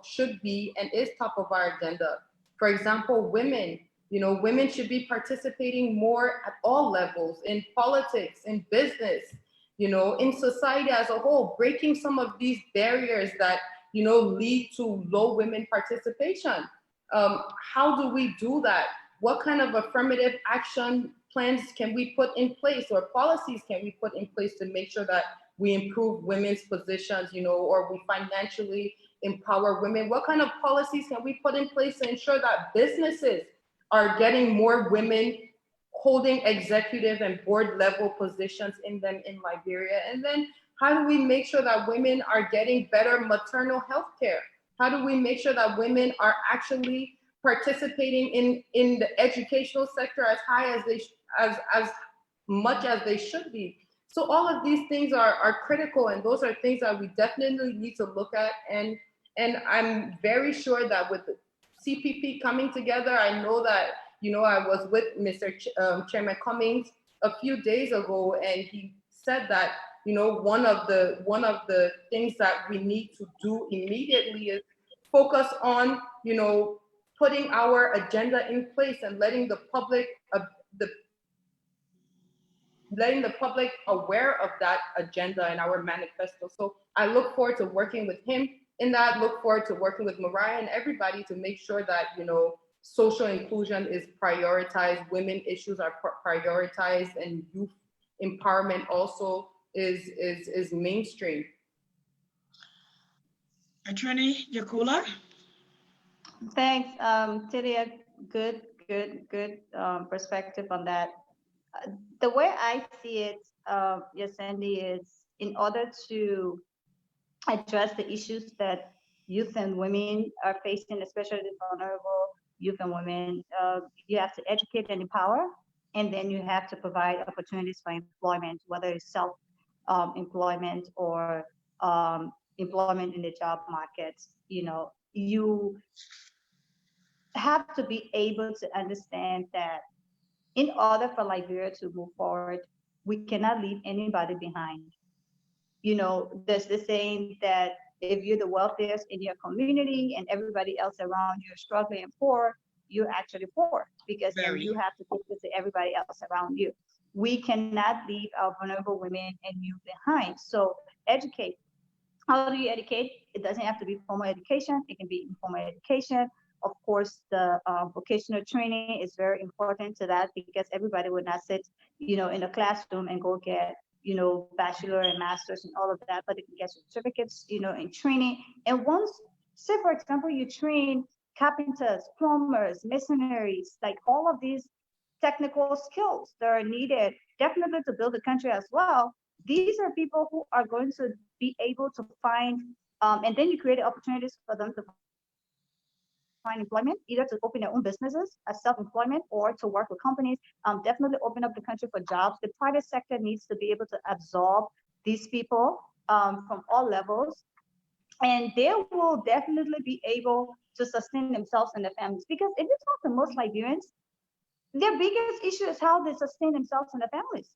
should be and is top of our agenda. For example, women, women should be participating more at all levels, in politics, in business, in society as a whole, breaking some of these barriers that, lead to low women participation. How do we do that? What kind of affirmative action plans can we put in place, or policies can we put in place to make sure that we improve women's positions, or we financially empower women? What kind of policies can we put in place to ensure that businesses are getting more women holding executive and board level positions in them in Liberia? And then how do we make sure that women are getting better maternal health care? How do we make sure that women are actually participating in the educational sector as high as as much as they should be? So all of these things are critical, and those are things that we definitely need to look at. And I'm very sure that with the CPP coming together, I know that, I was with Mr. Chairman Cummings a few days ago, and he said that, one of the things that we need to do immediately is focus on, putting our agenda in place and letting the public aware of that agenda and our manifesto. So I look forward to working with him in that, look forward to working with Moriah and everybody to make sure that, social inclusion is prioritized, women issues are prioritized, and youth empowerment also is mainstream. Attorney Yakula? Thanks, Telia. Good perspective on that. The way I see it, yes, Sandy, is in order to address the issues that youth and women are facing, especially the vulnerable youth and women, you have to educate and empower, and then you have to provide opportunities for employment, whether it's self-employment or employment in the job market. You have to be able to understand that in order for Liberia to move forward, we cannot leave anybody behind. There's the saying that if you're the wealthiest in your community and everybody else around you is struggling and poor, you're actually poor, because then you have to give to everybody else around you. We cannot leave our vulnerable women and youth behind. So educate. How do you educate? It doesn't have to be formal education. It can be informal education. Of course, the vocational training is very important to that, because everybody would not sit, in a classroom and go get, bachelor and masters and all of that, but they can get certificates, in training. And once, say for example, you train carpenters, plumbers, masonries, like all of these technical skills that are needed, definitely to build the country as well. These are people who are going to be able to find, and then you create opportunities for them to find employment, either to open their own businesses as self-employment or to work with companies. Definitely open up the country for jobs. The private sector needs to be able to absorb these people from all levels, and they will definitely be able to sustain themselves and their families. Because if you talk to most Liberians, their biggest issue is how they sustain themselves and their families.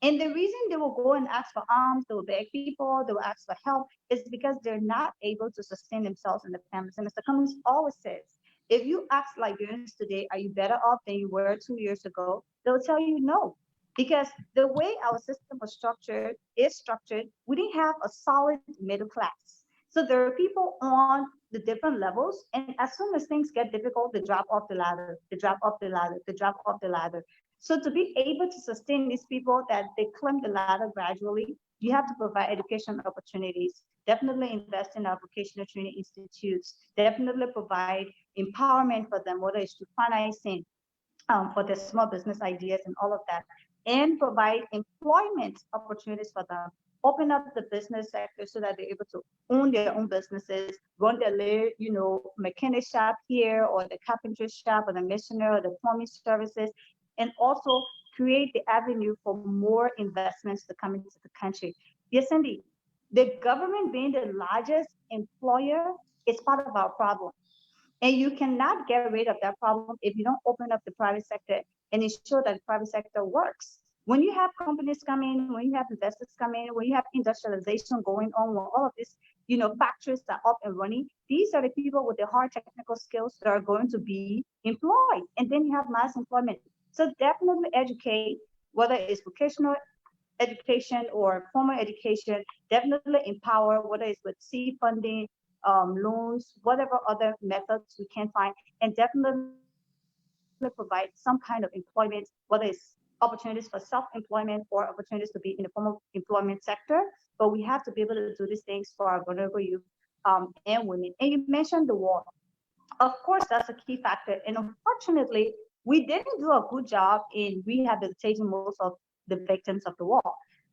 And the reason they will go and ask for alms, they will beg people, they will ask for help, is because they're not able to sustain themselves and their families. And Mr. Cummings always says, if you ask Liberians today, are you better off than you were 2 years ago? They'll tell you no. Because the way our system is structured, we didn't have a solid middle class. So there are people on the different levels, and as soon as things get difficult, they drop off the ladder, they drop off the ladder, they drop off the ladder. So to be able to sustain these people that they climb the ladder gradually, you have to provide education opportunities, definitely invest in our vocational training institutes, definitely provide empowerment for them, whether it's through financing for their small business ideas and all of that, and provide employment opportunities for them. Open up the business sector so that they're able to own their own businesses, run their mechanic shop here, or the carpentry shop, or the missionary, or the plumbing services, and also create the avenue for more investments to come into the country. Yes, Cindy, the government being the largest employer is part of our problem. And you cannot get rid of that problem if you don't open up the private sector and ensure that the private sector works. When you have companies come in, when you have investors come in, when you have industrialization going on, when all of these, factories are up and running, these are the people with the hard technical skills that are going to be employed. And then you have mass employment. So definitely educate, whether it's vocational education or formal education, definitely empower, whether it's with seed funding, loans, whatever other methods we can find, and definitely provide some kind of employment, whether it's opportunities for self-employment or opportunities to be in the formal employment sector. But we have to be able to do these things for our vulnerable youth and women. And you mentioned the war. Of course, that's a key factor. And unfortunately, we didn't do a good job in rehabilitating most of the victims of the war.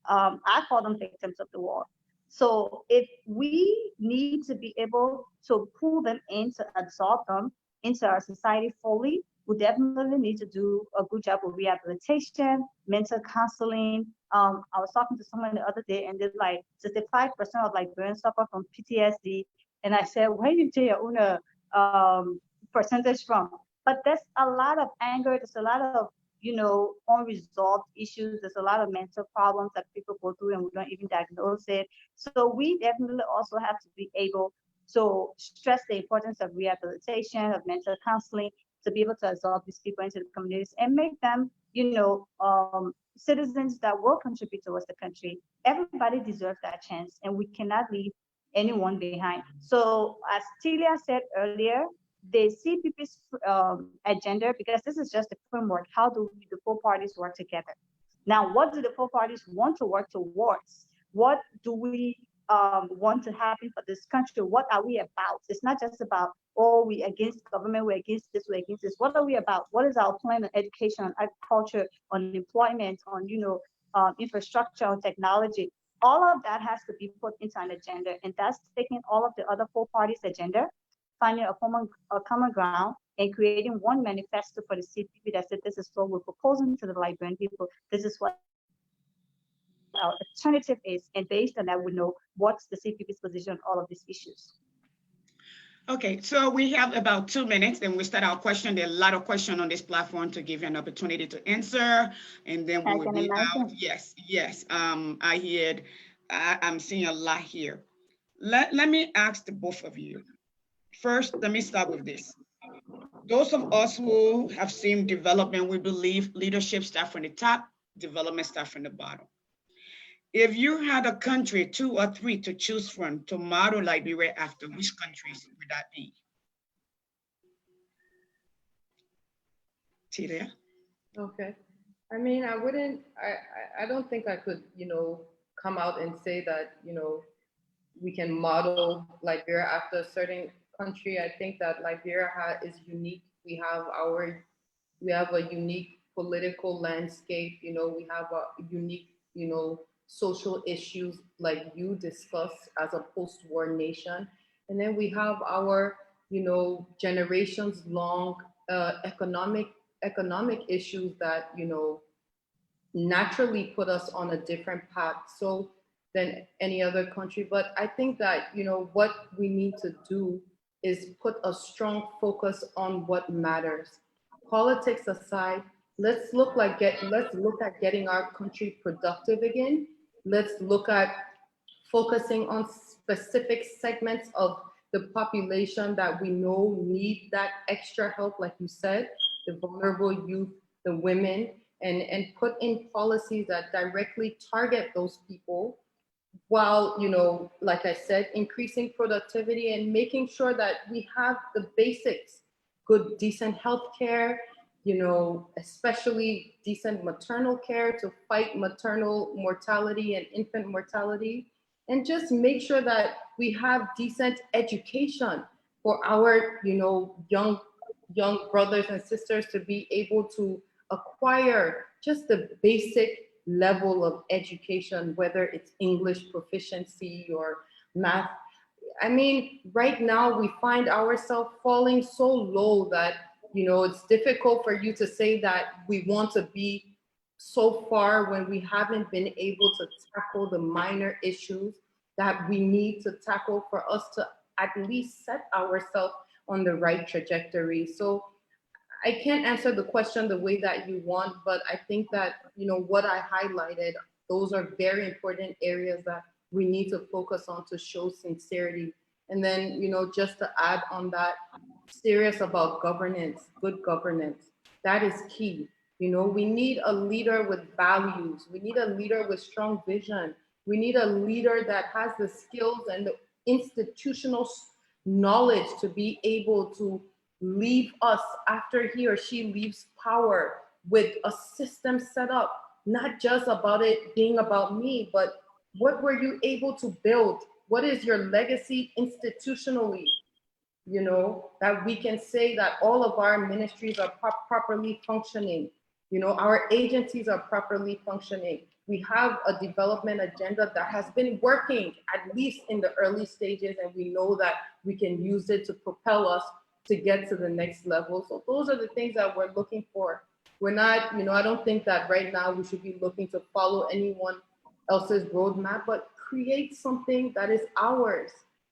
I call them victims of the war. So if we need to be able to pull them in to absorb them into our society fully, we definitely need to do a good job with rehabilitation, mental counseling. I was talking to someone the other day, and they're like, 65% of Liberians suffer from PTSD. And I said, where you take your own percentage from? But there's a lot of anger. There's a lot of unresolved issues. There's a lot of mental problems that people go through and we don't even diagnose it. So we definitely also have to be able to stress the importance of rehabilitation, of mental counseling, to be able to absorb these people into the communities and make them, citizens that will contribute towards the country. Everybody deserves that chance, and we cannot leave anyone behind. So as Telia said earlier, the CPP's agenda, because this is just the framework, how do the four parties work together? Now, what do the four parties want to work towards? What do we want to happen for this country? What are we about? It's not just about, oh, we against government, we're against this, we're against this. What are we about? What is our plan on education, on agriculture, on employment, on infrastructure, on technology? All of that has to be put into an agenda, and that's taking all of the other four parties' agenda, finding a common ground, and creating one manifesto for the CPP that said, this is what we're proposing to the Liberian people. This is what our alternative is. And based on that, we know what's the CPP's position on all of these issues. Okay, so we have about 2 minutes, and we start our question. There are a lot of questions on this platform to give you an opportunity to answer, and then we will be out. Yes, yes. I'm seeing a lot here. Let me ask the both of you. First, let me start with this. Those of us who have seen development, we believe leadership starts from the top, development starts from the bottom. If you had a country, 2 or 3 to choose from to model Liberia after, which countries would that be? Telia? Okay. I mean, I don't think I could, come out and say that, we can model Liberia after a certain country. I think that Liberia is unique. We have a unique political landscape. We have a unique, social issues like you discussed as a post-war nation. And then we have our, generations long economic issues that, naturally put us on a different path than any other country. But I think that, what we need to do is put a strong focus on what matters. Politics aside, let's look at getting our country productive again. Let's look at focusing on specific segments of the population that we know need that extra help, like you said, the vulnerable youth, the women, and put in policies that directly target those people while, like I said, increasing productivity and making sure that we have the basics, good, decent health care, especially decent maternal care to fight maternal mortality and infant mortality, and just make sure that we have decent education for our, young brothers and sisters to be able to acquire just the basic level of education, whether it's English proficiency or math. I mean, right now we find ourselves falling so low that, it's difficult for you to say that we want to be so far when we haven't been able to tackle the minor issues that we need to tackle for us to at least set ourselves on the right trajectory. So I can't answer the question the way that you want, but I think that, what I highlighted, those are very important areas that we need to focus on to show sincerity. And then, just to add on that, serious about governance, good governance, that is key. We need a leader with values. We need a leader with strong vision. We need a leader that has the skills and the institutional knowledge to be able to leave us after he or she leaves power with a system set up, not just about it being about me, but what were you able to build? What is your legacy institutionally? That we can say that all of our ministries are properly functioning. Our agencies are properly functioning. We have a development agenda that has been working, at least in the early stages, and we know that we can use it to propel us to get to the next level. So those are the things that we're looking for. We're not, I don't think that right now we should be looking to follow anyone else's roadmap, but create something that is ours,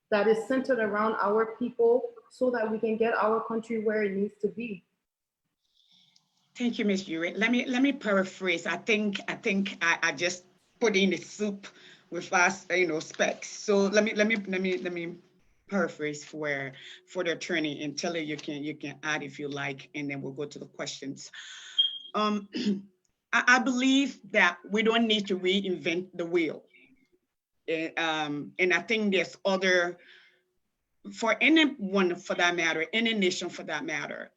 that is centered around our people, so that we can get our country where it needs to be. Thank you, Ms. Urey. Let me paraphrase. I think I just put in the soup with us, specs. So let me paraphrase for the attorney, and tell you can add if you like, and then we'll go to the questions. I believe that we don't need to reinvent the wheel. And I think there's other, for anyone for that matter, any nation for that matter,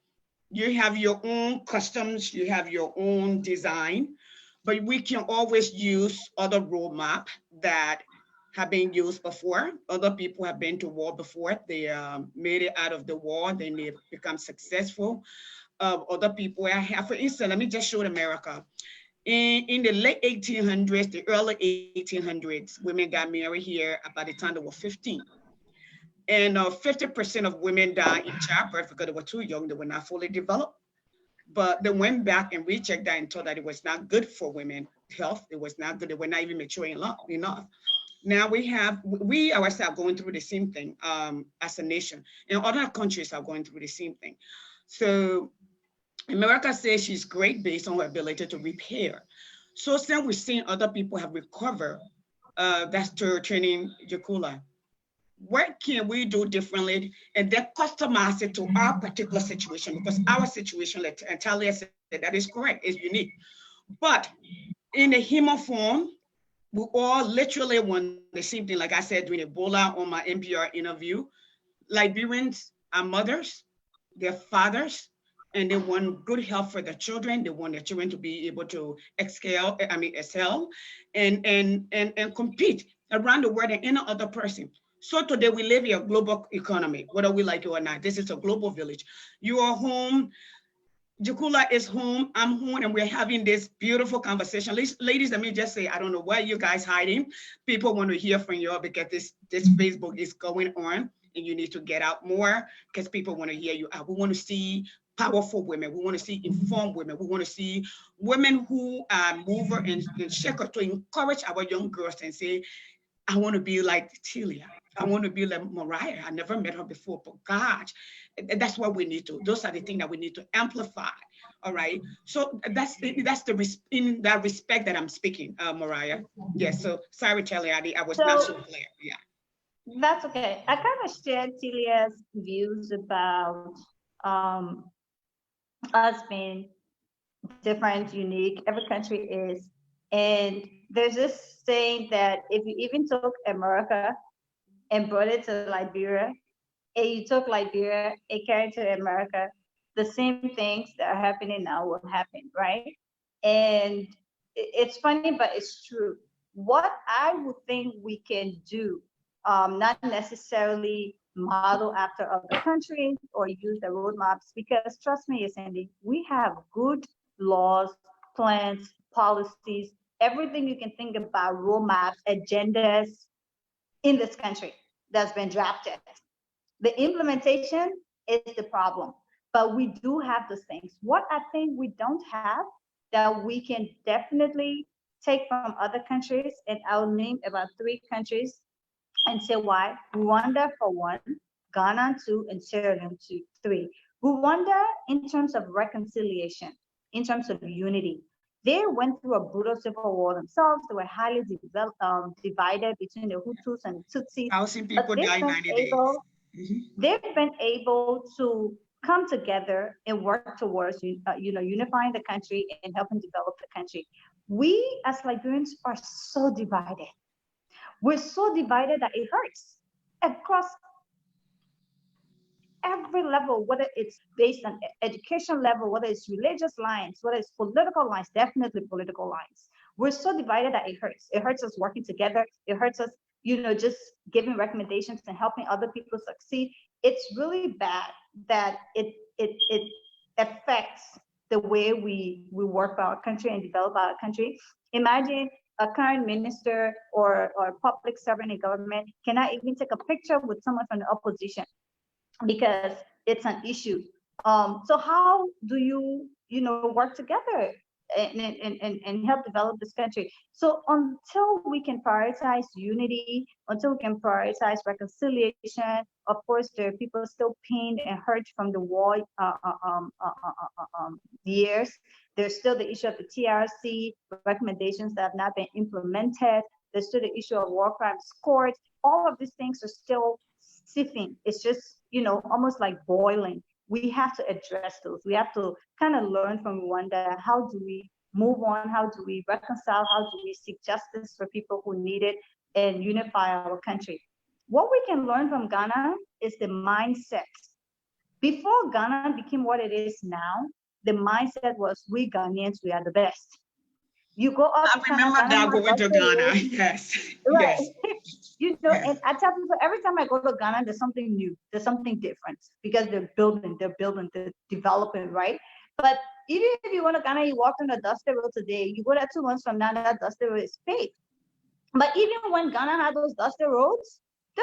you have your own customs, you have your own design, but we can always use other roadmap that have been used before. Other people have been to war before. They made it out of the war, then they become successful. Other people I have, for instance, let me just show America. In the late 1800s, the early 1800s, women got married here by the time they were 15. And 50% of women died in childbirth because they were too young, they were not fully developed. But they went back and rechecked that and told that it was not good for women health. It was not good. They were not even mature enough. Now we ourselves going through the same thing as a nation, and other countries are going through the same thing. So America says she's great based on her ability to repair. So since we're seeing other people have recovered, that's to training K.Yeakula. What can we do differently, and then customize it to our particular situation? Because our situation, like Telia said, that is correct, is unique. But in the human form, we all literally want the same thing. Like I said during Ebola on my NPR interview, Liberians are mothers, their fathers, and they want good health for their children. They want their children to be able to excel and compete around the world and any other person. So today we live in a global economy, whether we like it or not. This is a global village. You are home, K.Yeakula is home, I'm home, and we're having this beautiful conversation. Ladies, let me just say, I don't know why you guys hiding. People want to hear from you because this Facebook is going on, and you need to get out more because people want to hear you out. We want to see powerful women. We want to see informed women. We want to see women who are mover and shaker to encourage our young girls and say, I want to be like Telia. I want to be like Moriah. I never met her before, but God, that's what we need to. Those are the things that we need to amplify. All right. So that's in that respect that I'm speaking, Moriah. Yes. So sorry, Telia, I was not so clear. Yeah. That's okay. I kind of shared Telia's views about us being different, unique. Every country is. And there's this saying that if you even took America and brought it to Liberia, and you took Liberia and carried it to America, the same things that are happening now will happen, right? And it's funny, but it's true. What I would think we can do, not necessarily model after other countries or use the roadmaps, because trust me, Sandy, we have good laws, plans, policies, everything you can think about, roadmaps, agendas in this country that's been drafted. The implementation is the problem, but we do have those things. What I think we don't have that we can definitely take from other countries, and I'll name about 3 countries and say why. Rwanda for one, Ghana 2, and Sierra Leone 3. Rwanda, in terms of reconciliation, in terms of unity, they went through a brutal civil war themselves. They were highly divided between the Hutus and the Tutsis. 1,000 But people died 90 days. they've been able to come together and work towards, unifying the country and helping develop the country. We as Liberians are so divided. We're so divided that it hurts across every level, whether it's based on education level, whether it's religious lines, whether it's political lines, definitely political lines. We're so divided that it hurts. It hurts us working together. It hurts us, just giving recommendations and helping other people succeed. It's really bad that it affects the way we work for our country and develop our country. Imagine a current minister or public servant in government cannot even take a picture with someone from the opposition because it's an issue. So how do you work together and help develop this country? So until we can prioritize unity, until we can prioritize reconciliation, of course there are people still pained and hurt from the war years. There's still the issue of the TRC recommendations that have not been implemented. There's still the issue of war crimes court. All of these things are still simmering. It's just, almost like boiling. We have to address those. We have to kind of learn from Rwanda. How do we move on? How do we reconcile? How do we seek justice for people who need it and unify our country? What we can learn from Ghana is the mindset. Before Ghana became what it is now, the mindset was we Ghanaians, we are the best. You go up. I remember that going to Ghana. Yes. Right. Yes. And I tell people every time I go to Ghana, there's something new, there's something different because they're building, they're developing, right? But even if you went to Ghana, you walk on the dusty road today, you go there 2 months from now, that dusty road is paved. But even when Ghana had those dusty roads, they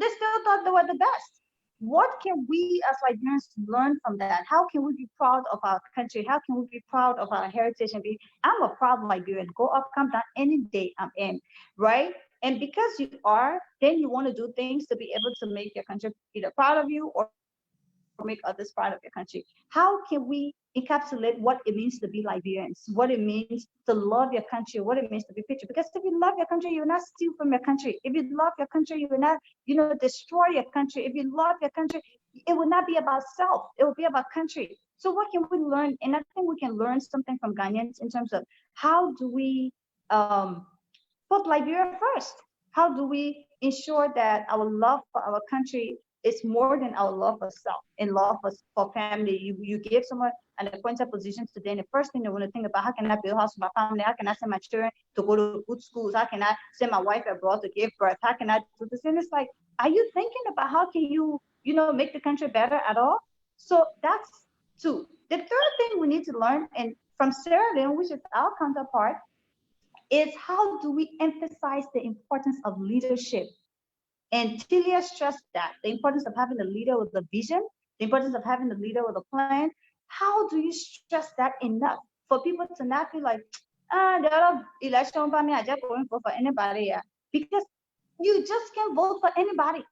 still thought they were the best. What can we as Liberians learn from that? How can we be proud of our country? How can we be proud of our heritage? And I'm a proud Liberian. Go up, come down, any day I'm in, right? And because you are, then you want to do things to be able to make your country either proud of you or make others proud of your country. How can we encapsulate what it means to be Liberians, what it means to love your country, what it means to be patriotic? Because if you love your country, you will not steal from your country. If you love your country, you will not, destroy your country. If you love your country, it will not be about self. It will be about country. So what can we learn? And I think we can learn something from Ghanaians in terms of how do we put Liberia first? How do we ensure that our love for our country is more than our love for self and love for family? You give someone an appointed position today, and the first thing they want to think about, how can I build a house for my family? How can I send my children to go to good schools? How can I send my wife abroad to give birth? How can I do this? And it's like, are you thinking about how can you, make the country better at all? So that's two. The third thing we need to learn, and from Sierra Leone, which is our counterpart, is how do we emphasize the importance of leadership? And Telia stressed that, the importance of having a leader with a vision, the importance of having a leader with a plan. How do you stress that enough for people to not feel like, the other election for me, I just going for anybody? Because you just can't vote for anybody.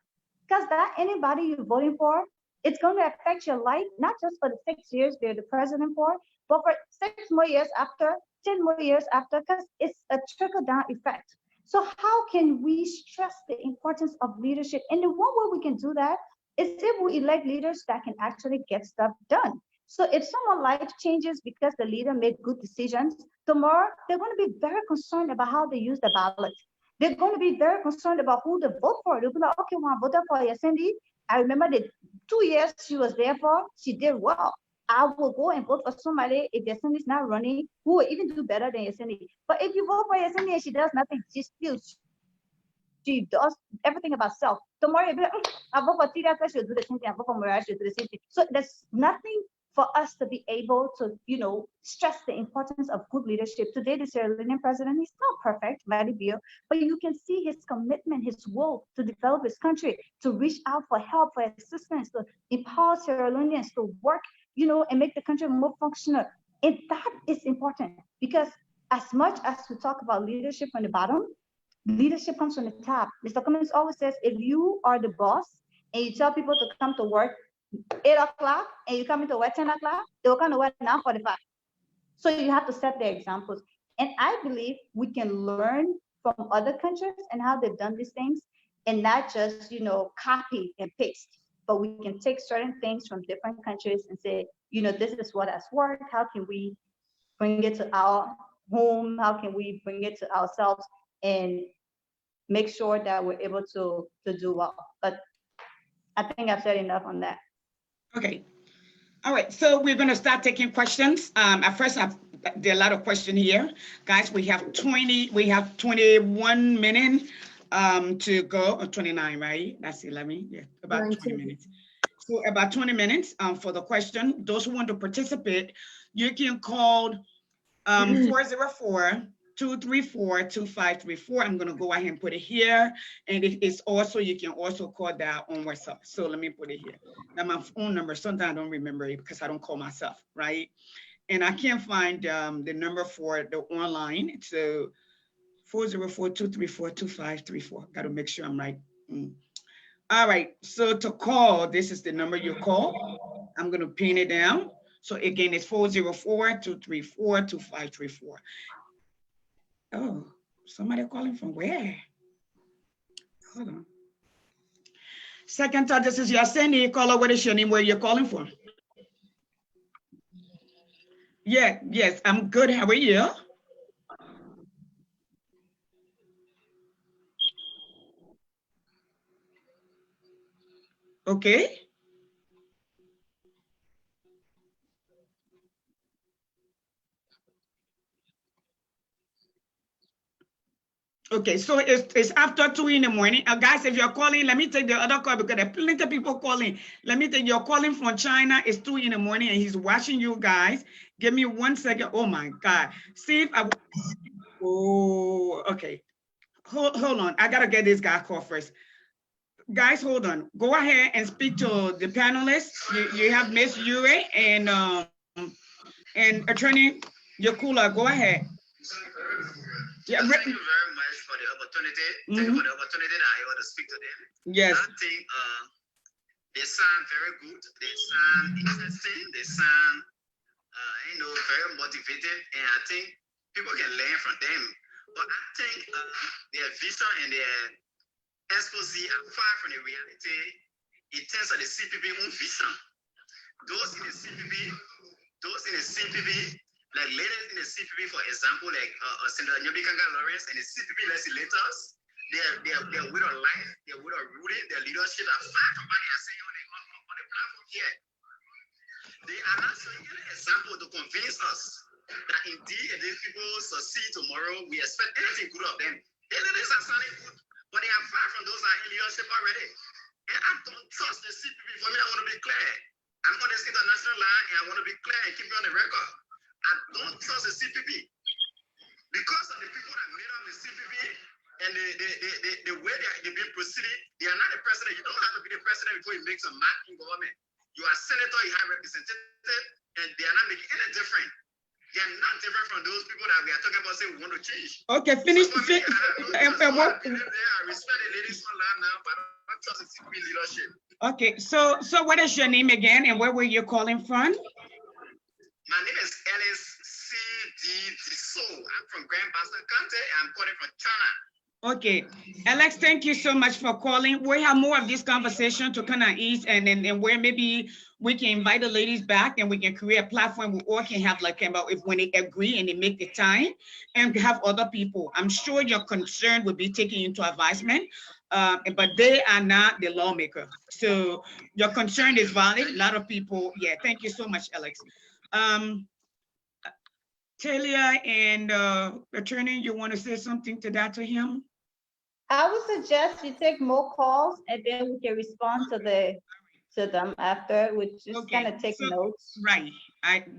Because that anybody you're voting for, it's going to affect your life, not just for the 6 years they're the president for, but for 6 more years after, 10 more years after, because it's a trickle-down effect. So how can we stress the importance of leadership? And the one way we can do that is if we elect leaders that can actually get stuff done. So if someone's life changes because the leader made good decisions, tomorrow they're going to be very concerned about how they use the ballot. They're going to be very concerned about who to vote for. They'll be like, okay, well, I voted for Cindy. I remember the 2 years she was there for, she did well. I will go and vote for somebody if Yesenia is not running, who will even do better than Yesenia. But if you vote for Yesenia and she does nothing, she does everything about self. Tomorrow you'll be like, I vote for Telia, she'll do the same thing. I vote for Moriah, she'll do the same thing. So there's nothing for us to be able to, stress the importance of good leadership. Today, the Sierra Leonean president, he's not perfect, but you can see his commitment, his will to develop his country, to reach out for help, for assistance, to empower Sierra Leoneans to work, and make the country more functional. And that is important because as much as we talk about leadership from the bottom, leadership comes from the top. Mr. Cummings always says, if you are the boss and you tell people to come to work 8 o'clock and you come into work 10 o'clock, they will come to work 9:45. So you have to set the examples. And I believe we can learn from other countries and how they've done these things and not just, copy and paste, but we can take certain things from different countries and say, this is what has worked. How can we bring it to our home? How can we bring it to ourselves and make sure that we're able to do well? But I think I've said enough on that. Okay. All right, so we're going to start taking questions. At first, there are a lot of questions here. Guys, we have 21 minutes to go, or 29, right? That's 11, yeah, about 20 minutes. So about 20 minutes for the question. Those who want to participate, you can call 404-234-2534. I'm going to go ahead and put it here. And it's also, you can also call that on WhatsApp. So let me put it here. Now my phone number, sometimes I don't remember it because I don't call myself, right? And I can't find the number for the online. So 404-234-2534. Got to make sure I'm right. All right, so to call, this is the number you call. I'm going to pin it down. So again, it's 404-234-2534. Oh, somebody calling from where? Hold on. Second thought, this is Yaseni. Caller, what is your name? Where you're calling from? Yeah, yes, I'm good. How are you? Okay. Okay, so it's after 2 in the morning. Guys, if you're calling, let me take the other call because there are plenty of people calling. Let me take, you're calling from China. It's 2 in the morning and he's watching you guys. Give me 1 second. Oh my God. See if I, oh, okay. Hold on. I gotta get this guy call first. Guys, hold on. Go ahead and speak to the panelists. You have Miss Urey and Attorney K.Yeakula. Go ahead. Yeah, thank you very much for the opportunity. Thank you for the opportunity that I able to speak to them. Yes. I think they sound very good. They sound interesting. They sound, very motivated. And I think people can learn from them. But I think their vision and their expose are far from the reality in terms of the CPP own vision. Those in the CPP, like ladies in the CPP, for example, like Senator Nyobikanga Lawrence and the CPP legislators, their way of life, their way of ruling, their leadership are far from what they are saying on the platform here. They are not showing any example to convince us that indeed if these people succeed tomorrow, we expect anything good of them. The ladies are sounding good, but they are far from those that are in leadership already. And I don't trust the CPP. For me, I want to be clear. I'm on this international line and I want to be clear and keep it on the record. I don't trust the CPP because of the people that made up the CPP and the way they've been proceeding. They are not the president. You don't have to be the president before you make some mark in government. You are senator, you have representative, and they are not making any difference. They are not different from those people that we are talking about saying we want to change. Okay, finish. So me, I respect the ladies online now, but I don't trust the CPP leadership. Okay, so what is your name again and where were you calling from? My name is Ellis C.D. I'm from Grand Boston County. I'm calling from China. Okay, Alex, thank you so much for calling. We have more of this conversation to kind of ease and where maybe we can invite the ladies back and we can create a platform we all can have like about if when they agree and they make the time and have other people. I'm sure your concern will be taken into advisement, but they are not the lawmaker. So your concern is valid. A lot of people, yeah, thank you so much, Alex. Telia and attorney, you want to say something to that to him? I would suggest you take more calls and then we can respond to them after, which just kind of take notes. Right,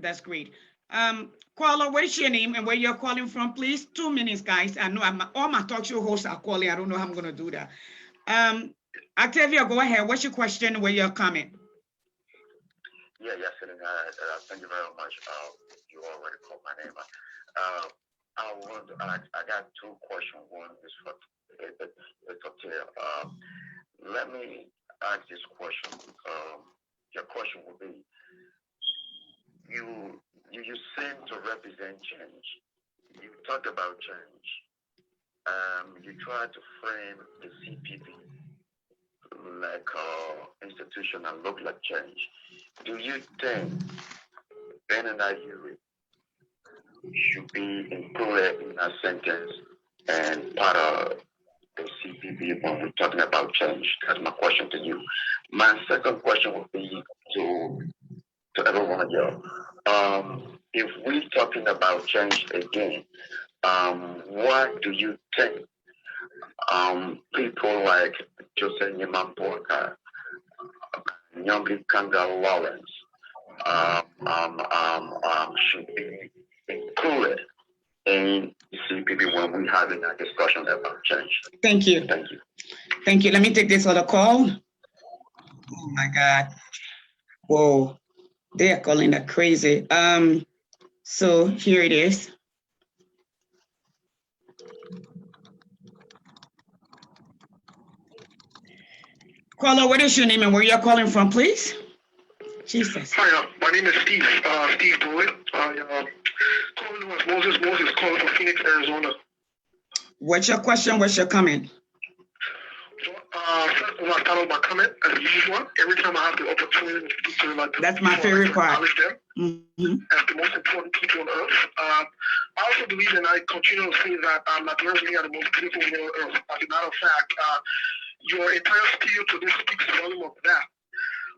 that's great. Caller, what is your name and where you're calling from, please? 2 minutes, guys. I know all my talk show hosts are calling. I don't know how I'm gonna do that. Octavia, go ahead. What's your question? Where your comment? Yeah, thank you very much. You already called my name. I got two questions. One is for Telia. ask this question. Your question will be: you seem to represent change. You talk about change. You try to frame the CPP like institution and look like change. Do you think Ben and Urey should be included in a sentence and part of the CPP when we're talking about change? That's my question to you. My second question would be to every one of you. If we're talking about change again, what do you think people like Joseph Nyamampoka, Nyambli Kanga Lawrence should be included in CPP when we're having a discussion about change? Thank you. Thank you. Thank you. Let me take this other call. Oh my God. Whoa. They are calling that crazy. So here it is. Caller, what is your name and where you're calling from, please? Jesus. Hi, my name is Steve. Steve Boyd. Calling as Moses. Moses calling from Phoenix, Arizona. What's your question? What's your comment? So, first of all, I start with my comment as usual. Every time I have the opportunity to speak to them, That's my favorite part. acknowledge them as the most important people on earth. I also believe, and I continue to say that Nigerians really are the most beautiful women on earth. As a matter of fact, your entire spiel today speaks volume of that.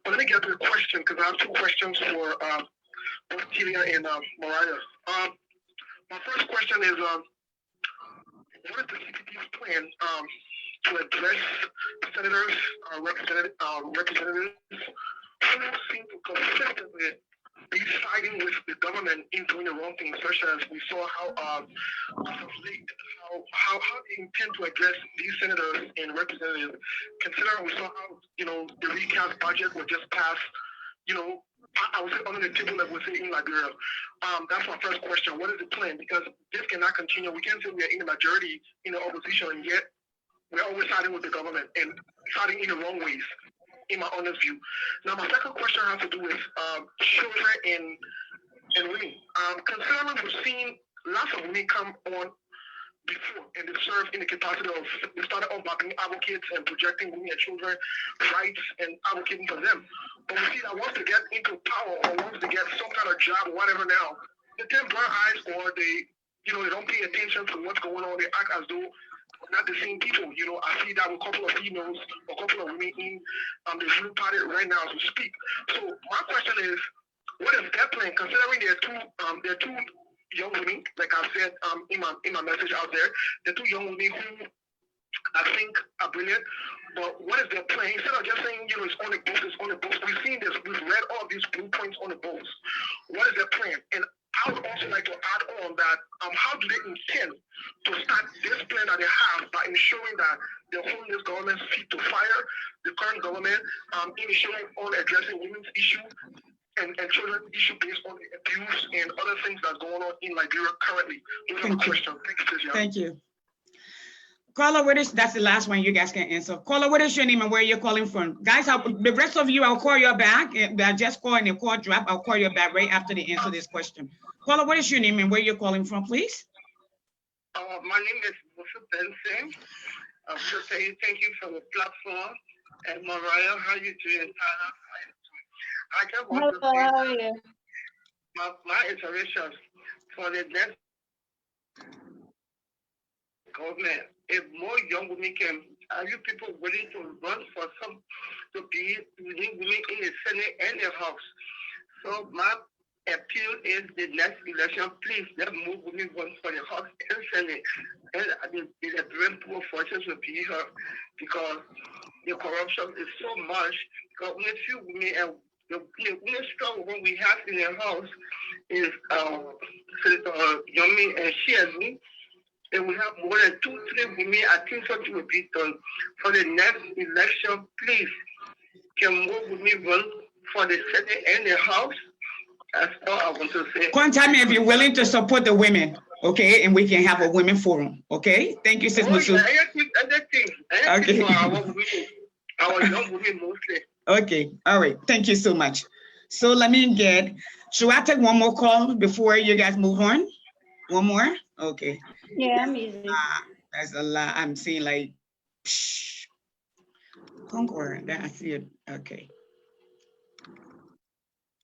But let me get to the question, because I have two questions for both Telia and Moriah. My first question is, what is the CPP's plan to address senators, representatives who seem to consistently be siding with the government in doing the wrong thing, such as we saw how they intend to address these senators and representatives, considering we saw how, the recast budget was just passed, I would say under the table, like we say in Liberia. That's my first question. What is the plan? Because this cannot continue. We can't say we are in the majority in the opposition, and yet we're always siding with the government and siding in the wrong ways, in my honest view. Now, my second question has to do with children and women. Considering we've seen lots of women come on before, and they serve in the capacity of, they started off by being advocates and projecting women and children rights and advocating for them. But we see that once they get into power or once they get some kind of job or whatever now, they turn blind eyes, or they don't pay attention to what's going on. They act as though not the same people. I see that with a couple of females, a couple of women in the Blue Party right now as we speak. So my question is, what is their plan? Considering there are two young women, like I said in my message out there, the two young women who I think are brilliant. But what is their plan? Instead of just saying, it's on the books, it's on the books. We've seen this, we've read all these blueprints on the books. What is their plan? And I would also like to add on that, how do they intend to start this plan that they have by ensuring that they're holding this government's feet to fire, the current government, in ensuring on addressing women's issue and children's issue based on the abuse and other things that's going on in Liberia currently? Those are my questions. Thank you, Telia. Thank you. Caller, that's the last one you guys can answer. Caller, what is your name and where you're calling from? Guys, the rest of you, I'll call you back. I just call and the call drop. I'll call you back right after they answer this question. Caller, what is your name and where you're calling from, please? My name is Moshe Benson. I'm just saying thank you for the platform. And Moriah, how you doing? I just want to say my iterations for the next government. If more young women can, are you people willing to run for to be women in the Senate and the House? So my appeal is the next election, please let more women run for the House and Senate. And the very poor fortunes will be here, because the corruption is so much. Because only few women, and the only strong one we have in the House is Senator Yomi and she and me. And we have more than 2-3 women. I think something will be done for the next election. Please, can more women run for the Senate and the House? That's all I want to say. Contact me if you're willing to support the women, okay? And we can have a women forum, okay? Thank you, Sis Musu. Anything for our women. Our young women mostly. Okay, all right. Thank you so much. So let me get, should I take one more call before you guys move on? One more? Okay. Yeah, I'm easy. That's a lot. I'm seeing like, psh, Concord, there I see it. Okay.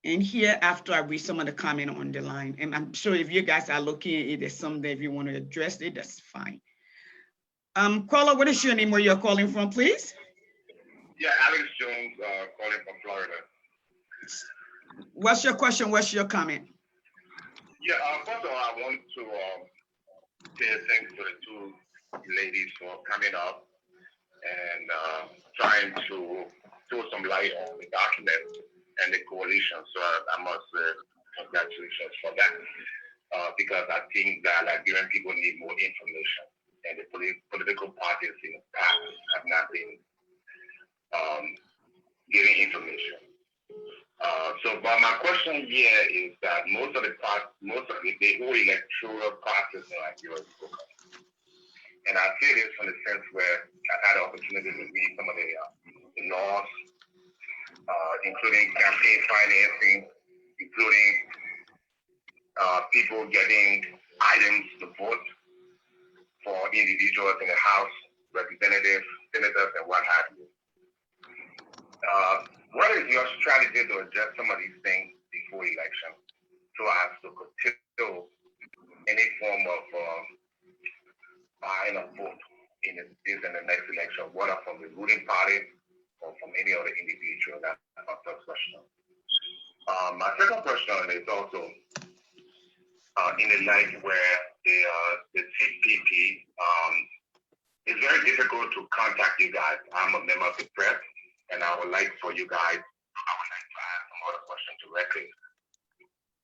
And here, after I read some of the comment on the line, and I'm sure if you guys are looking at it, there's something if you want to address it, that's fine. Caller, what is your name? Where you're calling from, please? Yeah, Alex Jones, calling from Florida. What's your question? What's your comment? Yeah, first of all, I want to say thanks to the two ladies for coming up and trying to throw some light on the document and the coalition. So I must say congratulations for that. Because I think that Liberian people need more information, and the political parties in the past have not been giving information. But my question here is that most of the whole electoral process in Nigeria is broken. And I say this from the sense where I've had the opportunity to read some of the laws, including campaign financing, including people getting items to vote for individuals in the House, representatives, senators, and what have you. What is your strategy to address some of these things before election so as to curtail any form of buying a vote in the next election, whether from the ruling party or from any other individual? That's my first question. My second question is also in a life where the CPP, it's very difficult to contact you guys. I'm a member of the press, and I would like to ask some other questions directly.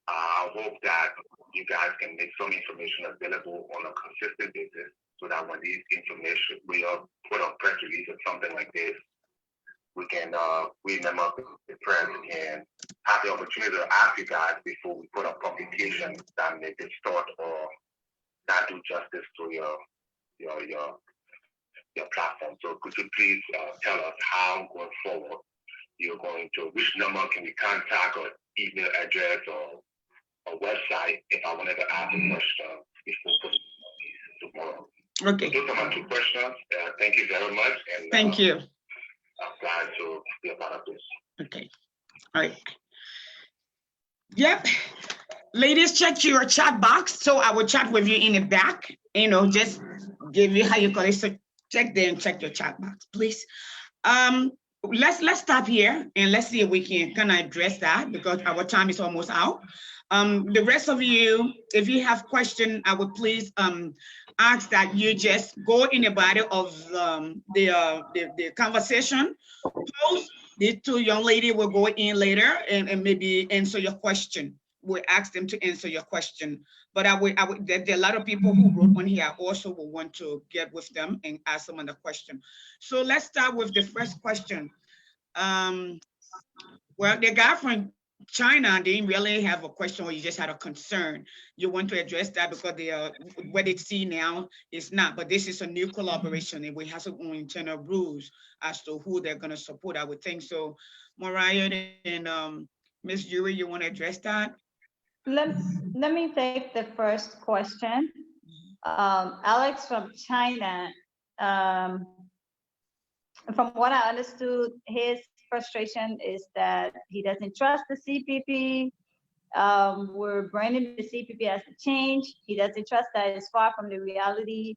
I hope that you guys can make some information available on a consistent basis so that when these information, we put a press release or something like this, we can, we member of the press can have the opportunity to ask you guys before we put a publication that may distort or not do justice to your platform. So could you please tell us how going forward you're going to, which number can we contact, or email address, or website if I wanted to ask a question before putting these tomorrow? Okay. So those are my two questions. Thank you very much. And thank you. I'm glad to be a part of this. Okay. All right. Yep. Ladies, check your chat box. So I will chat with you in the back, just give you how you call it. So check there and check your chat box, please. Let's stop here and let's see if we can kind of address that because our time is almost out. The rest of you, if you have questions, I would please ask that you just go in the body of the conversation. Post. These two young ladies will go in later and maybe answer your question. We'll ask them to answer your question. But there are a lot of people who wrote on here also will want to get with them and ask them the question. So let's start with the first question. Well, the guy from China didn't really have a question, or you just had a concern. You want to address that because what they see now is not, but this is a new collaboration and we have some internal rules as to who they're going to support, I would think. So Moriah and Ms. Urey, you want to address that? Let me take the first question. Alex from China, from what I understood, his frustration is that he doesn't trust the CPP. We're branding the CPP as a change. He doesn't trust that it's far from the reality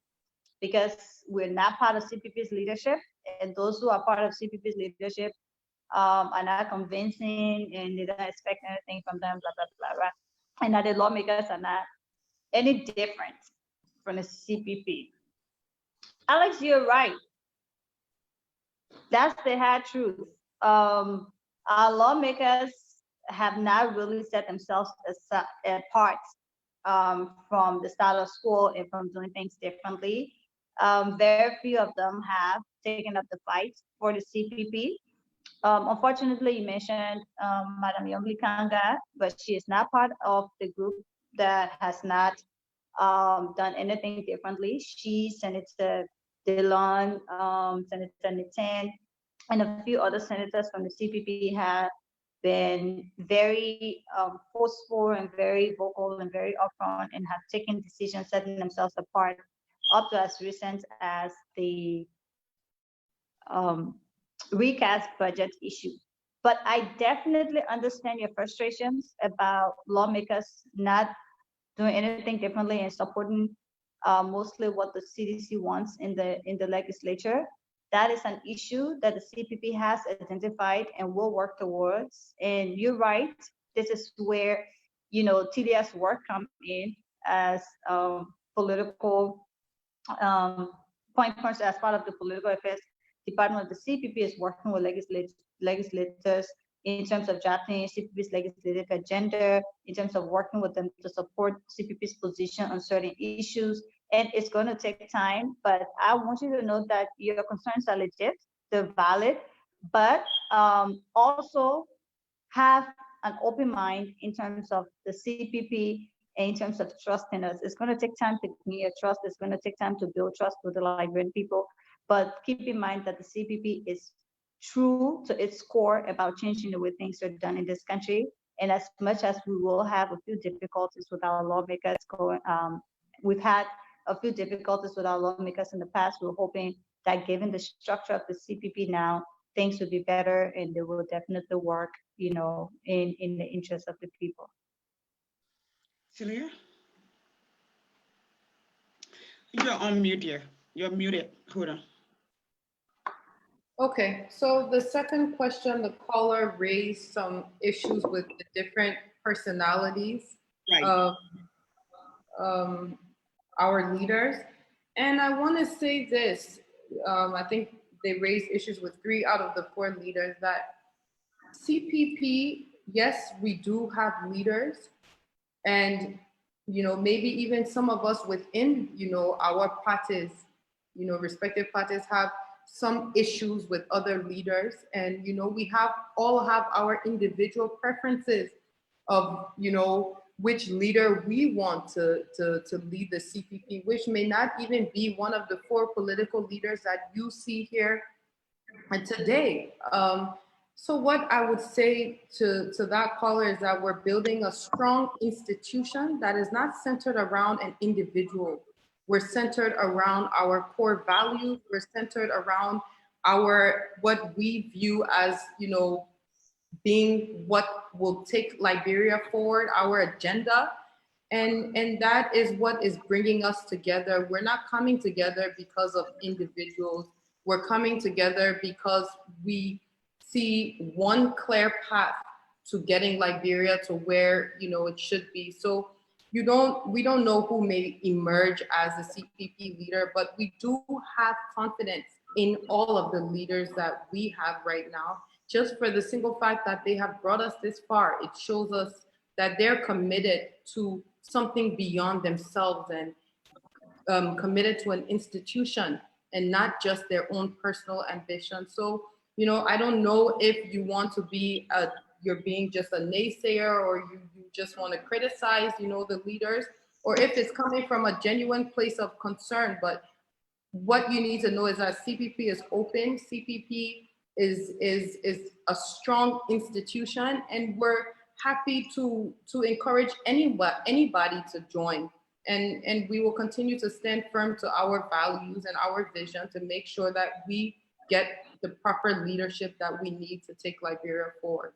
because we're not part of CPP's leadership, and those who are part of CPP's leadership are not convincing, and they don't expect anything from them, blah, blah, blah, right? And that the lawmakers are not any different from the CPP. Alex, you're right. That's the hard truth. Our lawmakers have not really set themselves apart from the status quo and from doing things differently. Very few of them have taken up the fight for the CPP. Unfortunately, you mentioned Madam Yongli Kanga, but she is not part of the group that has not done anything differently. She, Senator Dillon, Senator Nitin, and a few other senators from the CPP have been very forceful and very vocal and very upfront and have taken decisions setting themselves apart up to as recent as the recast budget issue. But I definitely understand your frustrations about lawmakers not doing anything differently and supporting mostly what the CDC wants in the legislature. That is an issue that the CPP has identified and will work towards. And you're right, this is where Telia's work come in as political point person, as part of the political affairs department of the CPP is working with legislators in terms of drafting CPP's legislative agenda, in terms of working with them to support CPP's position on certain issues. And it's going to take time, but I want you to know that your concerns are legit, they're valid, but also have an open mind in terms of the CPP and in terms of trust in us. It's going to take time to gain your trust. It's going to take time to build trust with the Liberian people. But keep in mind that the CPP is true to its core about changing the way things are done in this country. And as much as we will have a few difficulties with our lawmakers we've had a few difficulties with our lawmakers in the past. We're hoping that given the structure of the CPP now, things will be better and they will definitely work, in the interest of the people. Celia? You're on mute, dear. You're muted. Hold on. Okay, so the second question, the caller raised some issues with the different personalities of our leaders. And I want to say this, I think they raised issues with 3 out of the 4 leaders, that CPP, yes, we do have leaders, and maybe even some of us within our parties, respective parties have some issues with other leaders, and we all have our individual preferences of which leader we want to lead the CPP, which may not even be one of the 4 political leaders that you see here today. So what I would say to that caller is that we're building a strong institution that is not centered around an individual. We're centered around our core values. We're centered around what we view as, being what will take Liberia forward, our agenda. And that is what is bringing us together. We're not coming together because of individuals. We're coming together because we see one clear path to getting Liberia to where it should be. So we don't know who may emerge as a CPP leader, but we do have confidence in all of the leaders that we have right now. Just for the single fact that they have brought us this far, it shows us that they're committed to something beyond themselves and committed to an institution and not just their own personal ambition. So, I don't know if you want to be you're being just a naysayer, or you just want to criticize, the leaders, or if it's coming from a genuine place of concern. But what you need to know is that CPP is open. CPP is a strong institution, and we're happy to encourage anybody to join. And we will continue to stand firm to our values and our vision to make sure that we get the proper leadership that we need to take Liberia forward.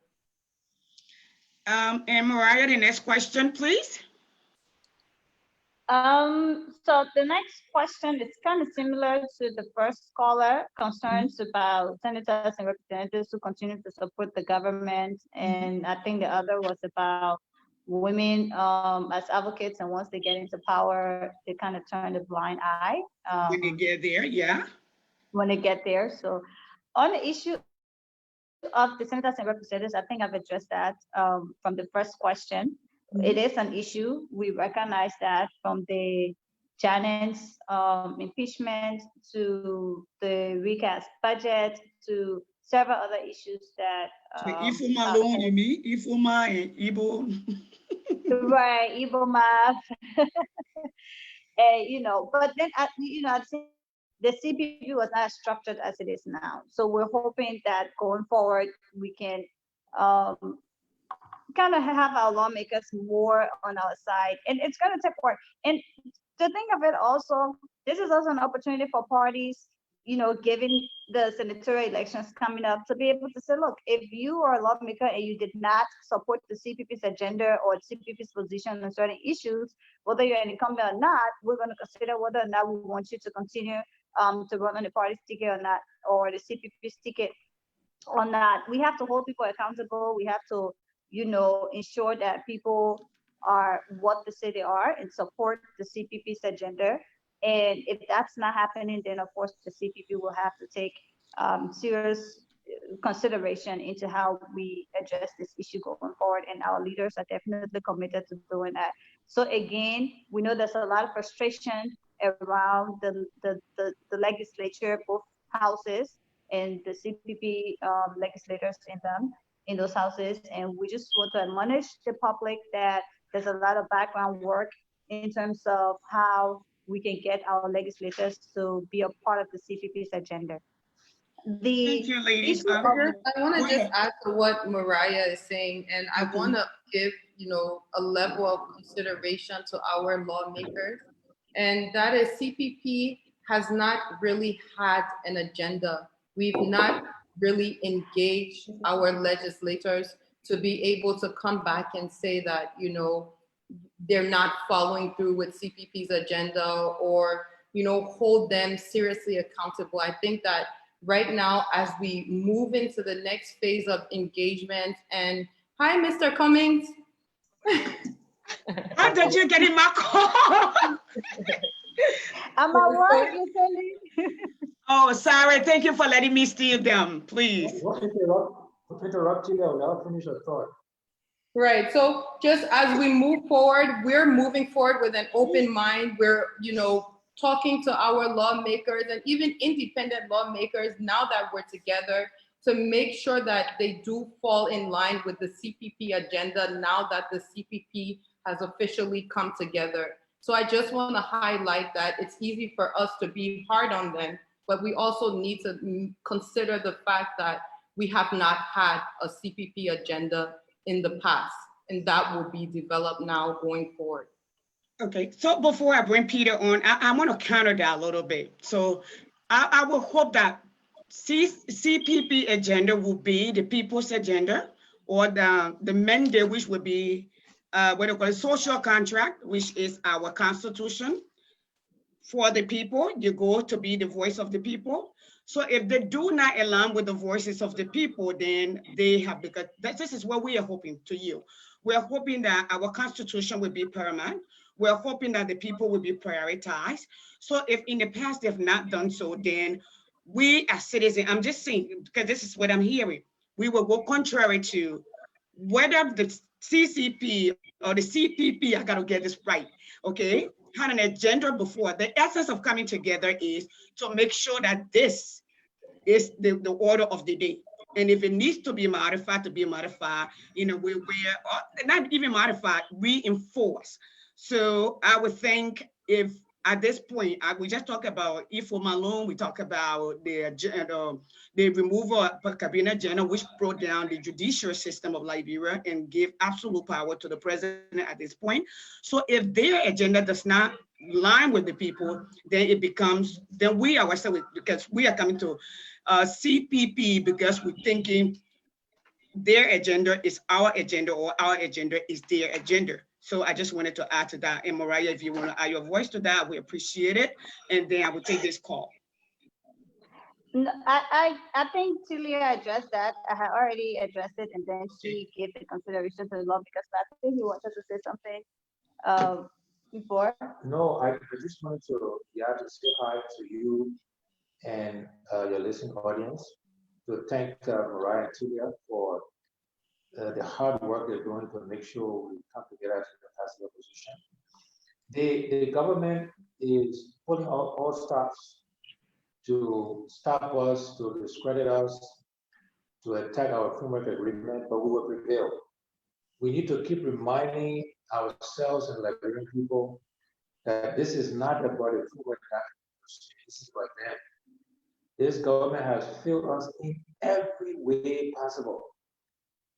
And Moriah, the next question, please. So the next question is kind of similar to the first caller, concerns about senators and representatives who continue to support the government. And I think the other was about women as advocates, and once they get into power, they kind of turn a blind eye. When they get there, yeah. When they get there. So on the issue of the senators and representatives, I think I've addressed that from the first question. It is an issue. We recognize that from the Janet's impeachment to the recast budget to several other issues that. So Ifuma alone, you mean? Ifuma and Igbo. Right, Igbo math. But then, at the same the CPP was not as structured as it is now. So we're hoping that going forward, we can kind of have our lawmakers more on our side. And it's going to take work. And to think of it also, this is also an opportunity for parties, given the senatorial elections coming up, to be able to say, look, if you are a lawmaker and you did not support the CPP's agenda or the CPP's position on certain issues, whether you're an incumbent or not, we're going to consider whether or not we want you to continue to run on the party's ticket or not, or the CPP's ticket or not. We have to hold people accountable. We have to, ensure that people are what they say they are and support the CPP's agenda. And if that's not happening, then of course the CPP will have to take serious consideration into how we address this issue going forward. And our leaders are definitely committed to doing that. So again, we know there's a lot of frustration around the legislature, both houses, and the CPP legislators in those houses. And we just want to admonish the public that there's a lot of background work in terms of how we can get our legislators to be a part of the CPP's agenda. Thank you, ladies. I want to just add to what Moriah is saying, and I want to give, a level of consideration to our lawmakers, and that is CPP has not really had an agenda. We've not really engaged our legislators to be able to come back and say that, they're not following through with CPP's agenda, or, hold them seriously accountable. I think that right now, as we move into the next phase of engagement, and hi, Mr. Cummings. How did you get in my call? I'm at work, you silly. Oh, sorry. Thank you for letting me steal them, please. Interrupt you there. I'll finish your thought. Right. So just as we move forward, we're moving forward with an open mind. We're, talking to our lawmakers and even independent lawmakers now that we're together to make sure that they do fall in line with the CPP agenda now that the CPP has officially come together. So I just want to highlight that it's easy for us to be hard on them, but we also need to consider the fact that we have not had a CPP agenda in the past, and that will be developed now going forward. Okay, so before I bring Peter on, I want to counter that a little bit. So I will hope that CPP agenda will be the people's agenda, or the mandate, which would be what they call a social contract, which is our constitution for the people. You go to be the voice of the people. So if they do not align with the voices of the people, then they have, because this is what we are hoping to you. We're hoping that our constitution will be paramount. We're hoping that the people will be prioritized. So if in the past they've not done so, then we as citizens, I'm just saying, because this is what I'm hearing, we will go contrary to whether the CCP or the CPP, I gotta get this right, okay, had an agenda before. The essence of coming together is to make sure that this is the order of the day. And if it needs to be modified, in a way where, or not even modified, reinforced. So I would think if at this point, we just talk about Ifo Malone, we talk about the removal of Cabinet General, which brought down the judicial system of Liberia and gave absolute power to the president at this point. So if their agenda does not line with the people, then it becomes, then we ourselves, because we are coming to CPP because we're thinking their agenda is our agenda or our agenda is their agenda. So I just wanted to add to that. And Moriah, if you want to add your voice to that, we appreciate it. And then I will take this call. No, I think Telia addressed that. I had already addressed it, and then she gave the consideration to the law, because I think he wanted to say something before. No, I just wanted to say hi to you and your listening audience, to thank Moriah and Telia for the hard work they're doing to make sure we come together as a capacity opposition. The government is putting all stops to stop us, to discredit us, to attack our framework agreement, but we will prevail. We need to keep reminding ourselves and Liberian people that this is not about a framework agreement. this is for them. This government has failed us in every way possible.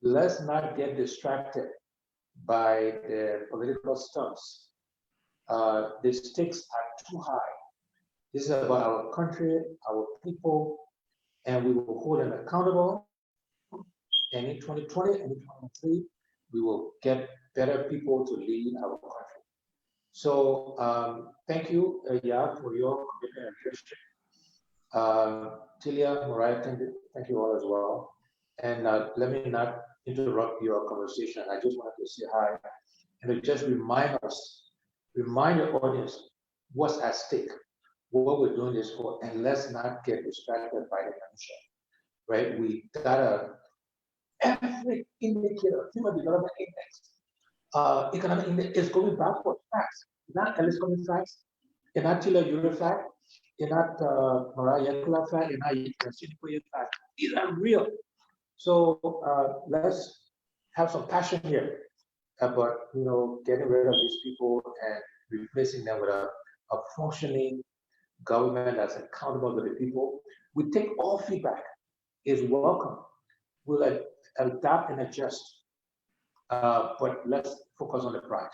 Let's not get distracted by the political stunts. The stakes are too high. This is about our country, our people, and we will hold them accountable. And in 2020 and in 2023, we will get better people to lead our country. So thank you, Yak, for your commitment and leadership. Telia, Moriah, thank you all as well. And let me not interrupt your conversation. I just wanted to say hi and to just remind the audience what's at stake, what we're doing this for, and let's not get distracted by the minutia, right? We gotta, every indicator, human development index, economic index is going backward fast. Not Ellis coming fast, and not Telia Urey fact, and not Moriah K.Yeakula fact, and not Telia fact. These are real. So let's have some passion here about getting rid of these people and replacing them with a functioning government that's accountable to the people. We take all feedback is welcome. We'll adapt and adjust, but let's focus on the prize.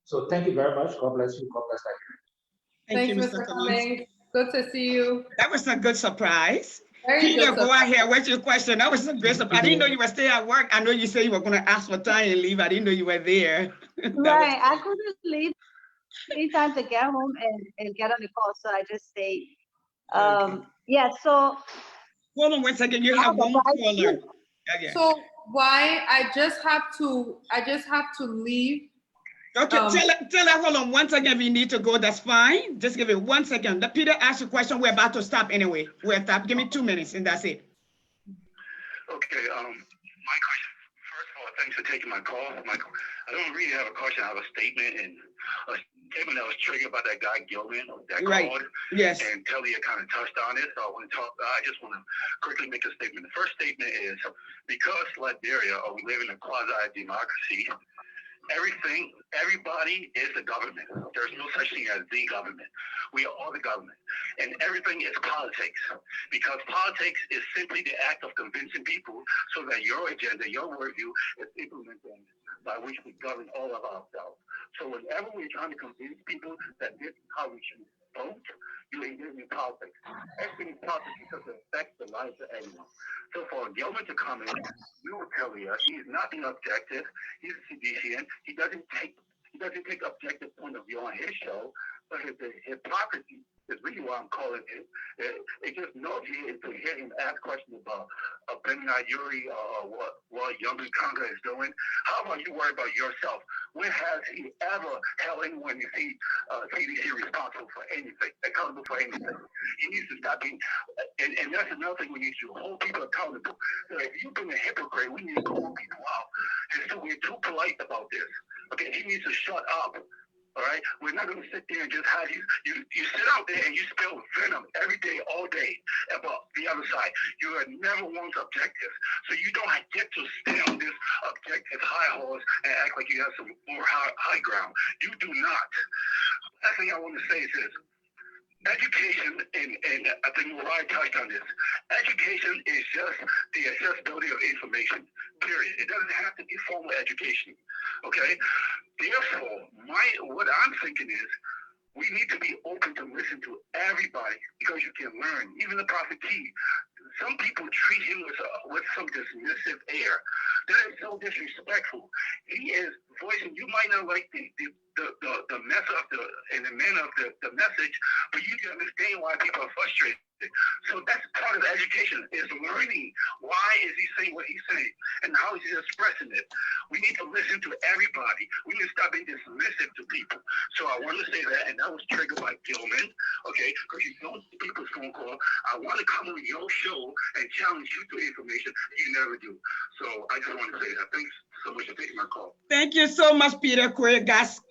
So thank you very much. God bless you. God bless you. Thank you, Thanks, Mr. Mr. Cummings. Cummings. Good to see you. That was a good surprise. Very Peter, good go surprise. ahead. What's your question? That was a great surprise. I didn't know you were still at work. I know you said you were going to ask for time and leave. I didn't know you were there. Right, I couldn't leave anytime to get home and get on the call, so I just stayed. Okay. Yeah, so Hold on one second. You have one caller. Okay. So why I just have to leave. Okay, tell her, hold on one second. If you need to go, that's fine. Just give it 1 second. Let Peter ask a question. We're about to stop anyway. We're stop. Give me 2 minutes and that's it. Okay, my question, first of all, thanks for taking my call. I don't really have a question, I have a statement, and a statement that was triggered by that guy Gilman that called. Yes. And Telia kind of touched on it, so I just want to quickly make a statement. The first statement is, because Liberia, we live in a quasi-democracy, everybody is the government. There's no such thing as the government. We are all the government. And everything is politics. Because politics is simply the act of convincing people so that your agenda, your worldview is implemented by which we govern all of ourselves. So whenever we're trying to convince people that this is how we should vote, you engage in politics. Everything is politics because it affects the lives of everyone. So for Gilman to come in, we will tell you he is not being objective. He's a CDCN. He doesn't take objective point of view on his show, but his hypocrisy is really what I'm calling it. It just nauseating to hear him ask questions about bringing out Urey or what Younger Congress is doing. How about you worry about yourself? When has he ever held anyone you see CDC responsible for anything, accountable for anything? He needs to stop being, and that's another thing we need to hold people accountable. So if you've been a hypocrite, we need to call people out. And so we're too polite about this. Okay, he needs to shut up. All right, we're not going to sit there and just have you sit out there and you spill venom every day, all day about the other side. You are never once objective, so you don't get to stay on this objective high horse and act like you have some more high ground. You do not. Last thing I want to say is this. Education, and I think Moriah touched on this, education is just the accessibility of information, period. It doesn't have to be formal education, okay? Therefore, what I'm thinking is we need to be open to listen to everybody because you can learn. Even the Prophet T, some people treat him with some dismissive air. That is so disrespectful. He is voicing, you might not like the method of the manner of the message, but you can understand why people are frustrated. So that's part of education, is learning why is he saying what he's saying and how is he expressing it. We need to listen to everybody. We need to stop being dismissive to people. So I want to say that, and that was triggered by Gilman, okay, because you don't see people's phone call. I want to come on your show and challenge you to information you never do. So I just want to say that. Thanks so much for taking my call. Thank you so much, Peter Quay. Guys,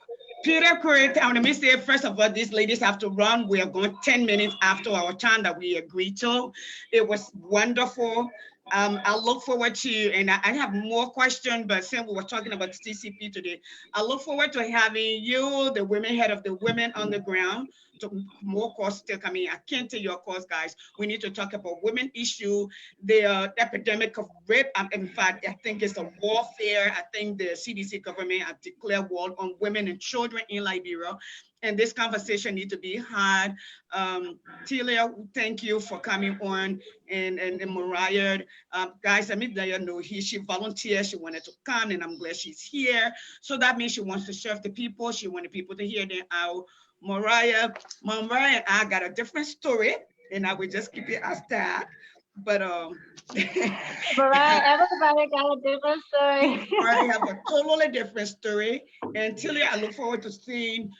Peter Quay, let me say, first of all, these ladies have to run. We are going 10 minutes after our time that we agreed to. It was wonderful. I look forward to, and I have more questions, but since we were talking about CCP today, I look forward to having you, the women, head of the Women on the Ground, more calls still coming. I can't take your calls, guys. We need to talk about women issue, the epidemic of rape. In fact, I think it's a warfare. I think the CDC government have declared war on women and children in Liberia. And this conversation needs to be had. Telia, thank you for coming on, and Moriah. Guys, let me let you know, she volunteered, she wanted to come, and I'm glad she's here. So that means she wants to serve the people. She wanted people to hear them out. Moriah, and I got a different story, and I will just keep it as that. But Moriah, everybody got a different story. I have a totally different story. And Tilly, I look forward to seeing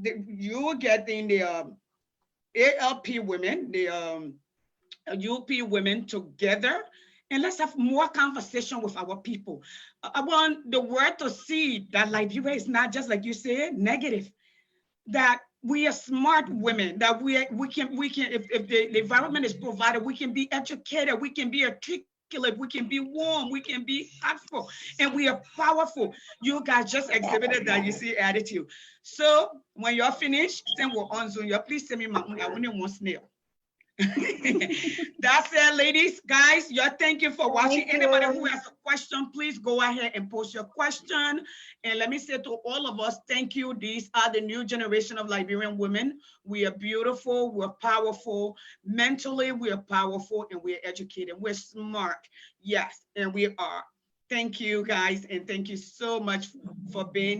you getting the ALP women, the UP women together, and let's have more conversation with our people. I want the world to see that Liberia is not just, like you said, negative, that we are smart women, that we can if the environment is provided, we can be educated, we can be articulate, we can be warm, we can be thoughtful, and we are powerful. You guys just exhibited that, you see, attitude. So when you're finished, then we're on Zoom. You please send me my own. I only want snail. That's it, ladies, guys. Thank you for watching. Anybody who has a question, please go ahead and post your question. And let me say to all of us, thank you. These are the new generation of Liberian women. We are beautiful, we're powerful, mentally we are powerful, and we're educated, we're smart. Yes, and we are. Thank you, guys, and thank you so much for being